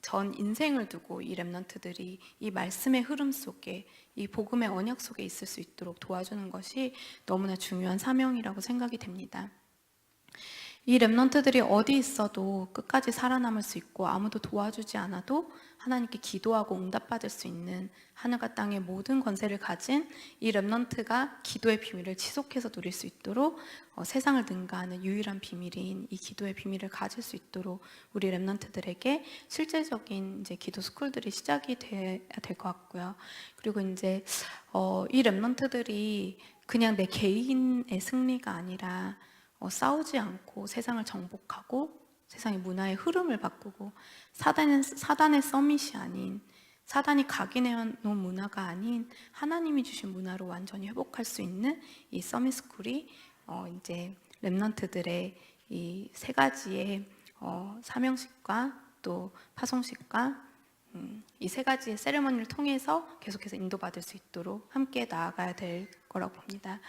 전 인생을 두고 이 렘넌트들이 이 말씀의 흐름 속에 이 복음의 언약 속에 있을 수 있도록 도와주는 것이 너무나 중요한 사명이라고 생각이 됩니다. 이 렘넌트들이 어디 있어도 끝까지 살아남을 수 있고 아무도 도와주지 않아도 하나님께 기도하고 응답받을 수 있는 하늘과 땅의 모든 권세를 가진 이 렘넌트가 기도의 비밀을 지속해서 누릴 수 있도록 세상을 능가하는 유일한 비밀인 이 기도의 비밀을 가질 수 있도록 우리 렘넌트들에게 실제적인 이제 기도 스쿨들이 시작이 돼야 될 것 같고요. 그리고 이제 이 렘넌트들이 그냥 내 개인의 승리가 아니라 싸우지 않고 세상을 정복하고 세상의 문화의 흐름을 바꾸고 사단의 서밋이 아닌 사단이 각인해 놓은 문화가 아닌 하나님이 주신 문화로 완전히 회복할 수 있는 이 서밋 스쿨이 이제 렘넌트들의 이 세 가지의 사명식과 또 파송식과 이 세 가지의 세레머니를 통해서 계속해서 인도받을 수 있도록 함께 나아가야 될 거라고 봅니다.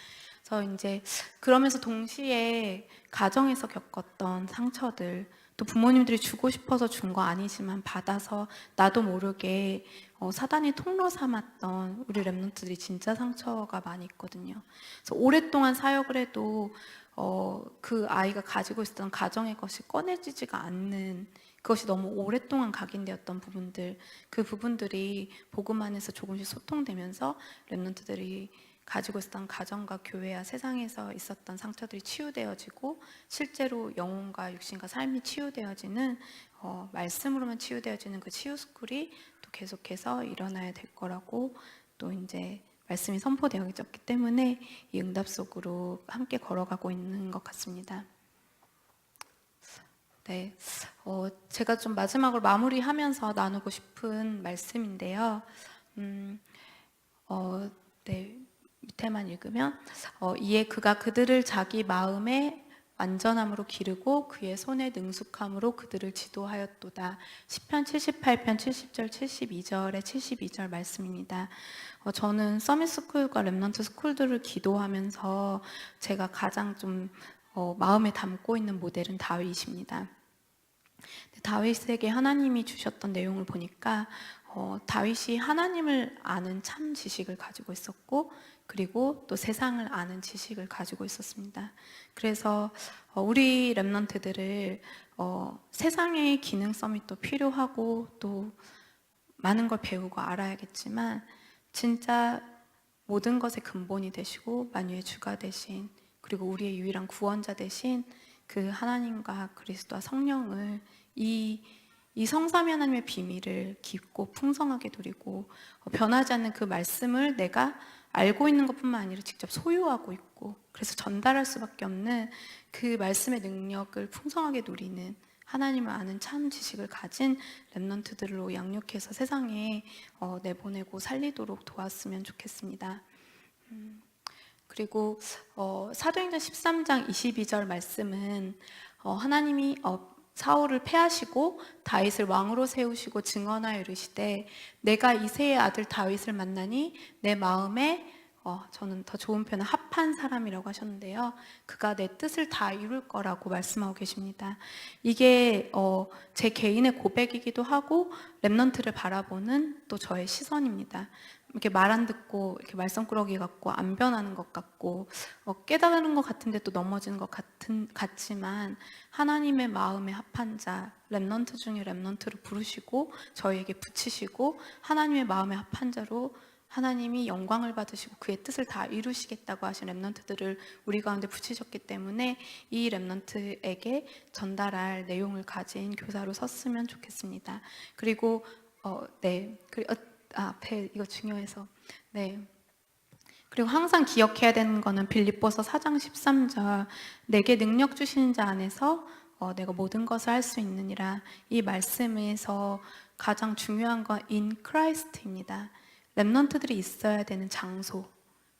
그래서 이제 그러면서 동시에 가정에서 겪었던 상처들, 또 부모님들이 주고 싶어서 준 거 아니지만 받아서 나도 모르게 사단이 통로 삼았던 우리 렘넌트들이 진짜 상처가 많이 있거든요. 그래서 오랫동안 사역을 해도 그 아이가 가지고 있었던 가정의 것이 꺼내지지가 않는 그것이 너무 오랫동안 각인되었던 부분들, 그 부분들이 복음 안에서 조금씩 소통되면서 렘넌트들이 가지고 있었던 가정과 교회와 세상에서 있었던 상처들이 치유되어지고 실제로 영혼과 육신과 삶이 치유되어지는 말씀으로만 치유되어지는 그 치유 스쿨이 또 계속해서 일어나야 될 거라고 또 이제 말씀이 선포되어 있기 때문에 이 응답 속으로 함께 걸어가고 있는 것 같습니다. 네, 제가 좀 마지막으로 마무리하면서 나누고 싶은 말씀인데요. 네. 밑에만 읽으면 이에 그가 그들을 자기 마음의 완전함으로 기르고 그의 손의 능숙함으로 그들을 지도하였도다. 시편 78편 70절 72절의 72절 말씀입니다. 저는 서밋 스쿨과 렘넌트 스쿨들을 기도하면서 제가 가장 좀 마음에 담고 있는 모델은 다윗입니다. 다윗에게 하나님이 주셨던 내용을 보니까 다윗이 하나님을 아는 참 지식을 가지고 있었고 그리고 또 세상을 아는 지식을 가지고 있었습니다. 그래서 우리 렘넌트들을 세상의 기능 서밋도 필요하고 또 많은 걸 배우고 알아야겠지만 진짜 모든 것의 근본이 되시고 만유의 주가 되신 그리고 우리의 유일한 구원자 되신 그 하나님과 그리스도와 성령을 이 이 성삼위 하나님의 비밀을 깊고 풍성하게 누리고 변하지 않는 그 말씀을 내가 알고 있는 것뿐만 아니라 직접 소유하고 있고 그래서 전달할 수밖에 없는 그 말씀의 능력을 풍성하게 누리는 하나님을 아는 참 지식을 가진 렘넌트들로 양육해서 세상에 내보내고 살리도록 도왔으면 좋겠습니다. 그리고 사도행전 13장 22절 말씀은 하나님이 사울을 패하시고 다윗을 왕으로 세우시고 증언하여 이르시되 내가 이새의 아들 다윗을 만나니 내 마음에 저는 더 좋은 표현은 합한 사람이라고 하셨는데요. 그가 내 뜻을 다 이룰 거라고 말씀하고 계십니다. 이게 제 개인의 고백이기도 하고 렘넌트를 바라보는 또 저의 시선입니다. 이렇게 말 안 듣고 이렇게 말썽꾸러기 같고 안 변하는 것 같고 깨달은 것 같은데 또 넘어지는 것 같지만 하나님의 마음에 합한 자 렘넌트 중에 렘넌트를 부르시고 저희에게 붙이시고 하나님의 마음에 합한 자로 하나님이 영광을 받으시고 그의 뜻을 다 이루시겠다고 하신 렘넌트들을 우리 가운데 붙이셨기 때문에 이 렘넌트에게 전달할 내용을 가진 교사로 섰으면 좋겠습니다. 그리고 앞에 이거 중요해서 그리고 항상 기억해야 되는 거는 빌립보서 4장 13절 내게 능력 주시는 자 안에서 내가 모든 것을 할 수 있느니라. 이 말씀에서 가장 중요한 건 in Christ입니다. 렘넌트들이 있어야 되는 장소,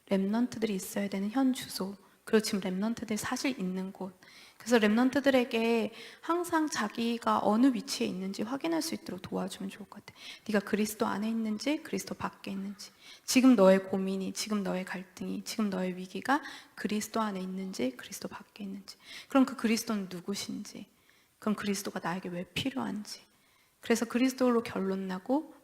렘넌트들이 있어야 되는 현 주소, 그리고 지금 렘넌트들이 사실 있는 곳. 그래서 렘넌트들에게 항상 자기가 어느 위치에 있는지 확인할 수 있도록 도와주면 좋을 것 같아요. 네가 그리스도 안에 있는지 그리스도 밖에 있는지, 지금 너의 고민이, 지금 너의 갈등이, 지금 너의 위기가 그리스도 안에 있는지 그리스도 밖에 있는지, 그럼 그 그리스도는 누구신지, 그럼 그리스도가 나에게 왜 필요한지, 그래서 그리스도로 결론 나고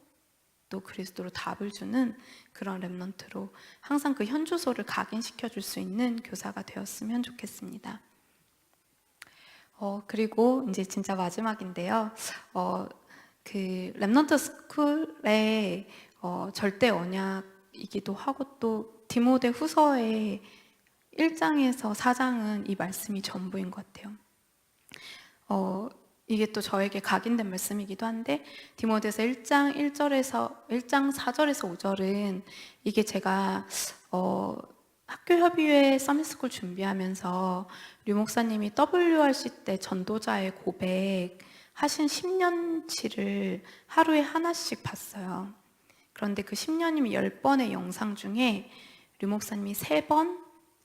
또 그리스도로 답을 주는 그런 렘넌트로 항상 그 현주소를 각인시켜 줄 수 있는 교사가 되었으면 좋겠습니다. 그리고 이제 진짜 마지막인데요. 그 렘넌트 스쿨의 절대 언약이기도 하고 또 디모데 후서의 1장에서 4장은 이 말씀이 전부인 것 같아요. 이게 또 저에게 각인된 말씀이기도 한데 디모데서 1장 4절에서 5절은 이게 제가 학교 협의회 서밋스쿨 준비하면서 류 목사님이 WRC 때 전도자의 고백 하신 10년치를 하루에 하나씩 봤어요. 그런데 그 10년이면 10번의 영상 중에 류 목사님이 3번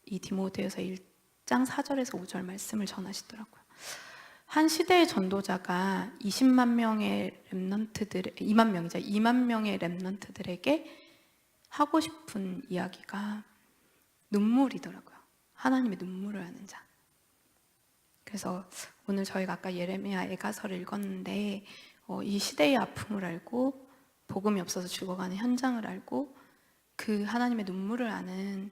이 디모데서 1장 4절에서 5절 말씀을 전하시더라고요. 한 시대의 전도자가 2만 명의 렘넌트들에게 하고 싶은 이야기가 눈물이더라고요. 하나님의 눈물을 하는 자. 그래서 오늘 저희가 아까 예레미야 애가서를 읽었는데 이 시대의 아픔을 알고 복음이 없어서 죽어가는 현장을 알고 그 하나님의 눈물을 아는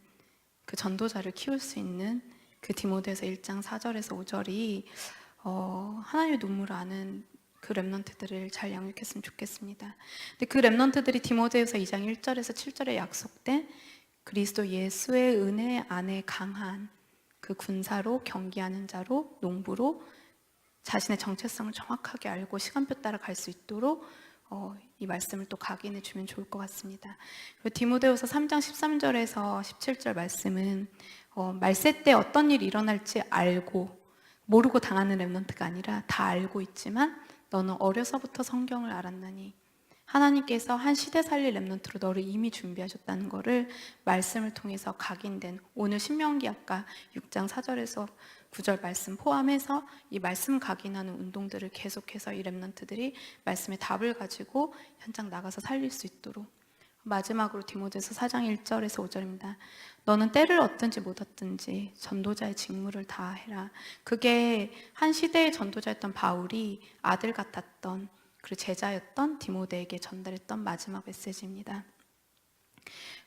그 전도자를 키울 수 있는 그 디모데서 1장 4절에서 5절이 하나님의 눈물을 아는 그 렘넌트들을 잘 양육했으면 좋겠습니다. 근데 그 렘넌트들이 디모데후서 2장 1절에서 7절에 약속된 그리스도 예수의 은혜 안에 강한 그 군사로 경기하는 자로 농부로 자신의 정체성을 정확하게 알고 시간표 따라 갈 수 있도록 이 말씀을 또 각인해 주면 좋을 것 같습니다. 그리고 디모데후서 3장 13절에서 17절 말씀은 말세 때 어떤 일이 일어날지 알고 모르고 당하는 렘넌트가 아니라 다 알고 있지만 너는 어려서부터 성경을 알았나니 하나님께서 한 시대 살릴 렘넌트로 너를 이미 준비하셨다는 것을 말씀을 통해서 각인된 오늘 신명기 아까 6장 4절에서 9절 말씀 포함해서 이 말씀 각인하는 운동들을 계속해서 이 렘넌트들이 말씀의 답을 가지고 현장 나가서 살릴 수 있도록. 마지막으로 디모데서 4장 1절에서 5절입니다. 너는 때를 얻든지 못 얻든지 전도자의 직무를 다해라. 그게 한 시대의 전도자였던 바울이 아들 같았던 그리고 제자였던 디모데에게 전달했던 마지막 메시지입니다.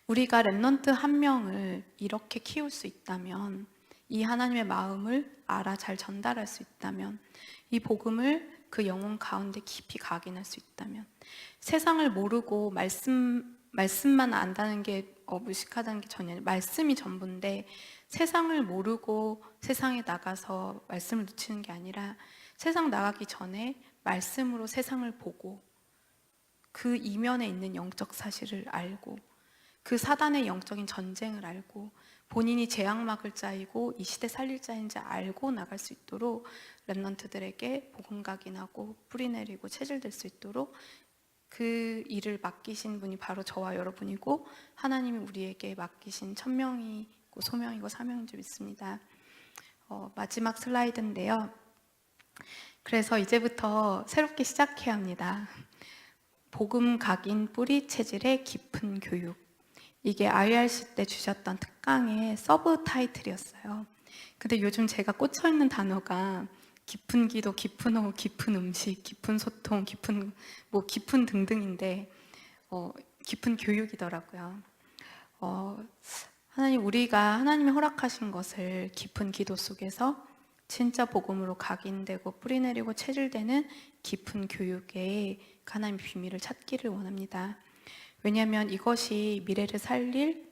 우리가 렘넌트 한 명을 이렇게 키울 수 있다면, 이 하나님의 마음을 알아 잘 전달할 수 있다면, 이 복음을 그 영혼 가운데 깊이 각인할 수 있다면, 세상을 모르고 말씀만 안다는 게 무식하다는 게 전혀 아니에요. 말씀이 전부인데 세상을 모르고 세상에 나가서 말씀을 놓치는 게 아니라 세상 나가기 전에 말씀으로 세상을 보고 그 이면에 있는 영적 사실을 알고 그 사단의 영적인 전쟁을 알고 본인이 재앙 막을 자이고 이 시대 살릴 자인지 알고 나갈 수 있도록 렘넌트들에게 복음 각인하고 뿌리 내리고 체질될 수 있도록 그 일을 맡기신 분이 바로 저와 여러분이고 하나님이 우리에게 맡기신 천명이고 소명이고 사명인 줄 믿습니다. 마지막 슬라이드인데요. 그래서 이제부터 새롭게 시작해야 합니다. 복음 각인 뿌리 체질의 깊은 교육. 이게 IRC 때 주셨던 특강의 서브 타이틀이었어요. 근데 요즘 제가 꽂혀있는 단어가 깊은 기도, 깊은 호흡, 깊은 음식, 깊은 소통, 깊은 등등인데 깊은 교육이더라고요. 우리가 하나님이 허락하신 것을 깊은 기도 속에서 진짜 복음으로 각인되고 뿌리내리고 체질되는 깊은 교육에 하나님의 비밀을 찾기를 원합니다. 왜냐하면 이것이 미래를 살릴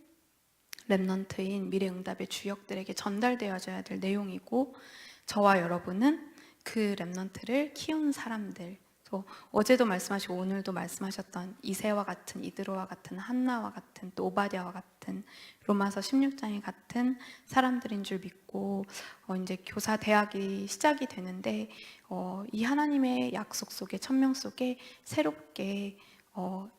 렘넌트인 미래응답의 주역들에게 전달되어져야 될 내용이고 저와 여러분은 그 렘넌트를 키우는 사람들, 어제도 말씀하시고 오늘도 말씀하셨던 이세와 같은, 이드로와 같은, 한나와 같은, 또 오바댜와 같은, 로마서 16장에 같은 사람들인 줄 믿고 이제 교사 대학이 시작이 되는데 이 하나님의 약속 속에, 천명 속에 새롭게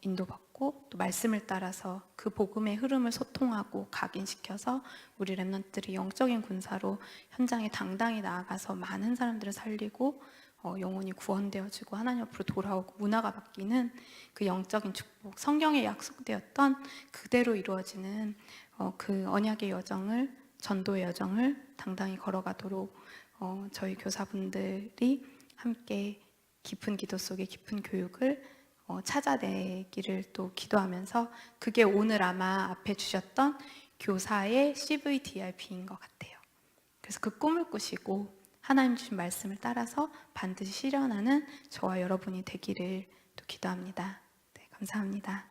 인도받고 또 말씀을 따라서 그 복음의 흐름을 소통하고 각인시켜서 우리 렘넌트들이 영적인 군사로 현장에 당당히 나아가서 많은 사람들을 살리고 영혼이 구원되어지고 하나님 앞으로 돌아오고 문화가 바뀌는 그 영적인 축복, 성경에 약속되었던 그대로 이루어지는 그 언약의 여정을, 전도의 여정을 당당히 걸어가도록 저희 교사분들이 함께 깊은 기도 속에 깊은 교육을 찾아내기를 또 기도하면서 그게 오늘 아마 앞에 주셨던 교사의 CVDRP인 것 같아요. 그래서 그 꿈을 꾸시고 하나님 주신 말씀을 따라서 반드시 실현하는 저와 여러분이 되기를 또 기도합니다. 네, 감사합니다.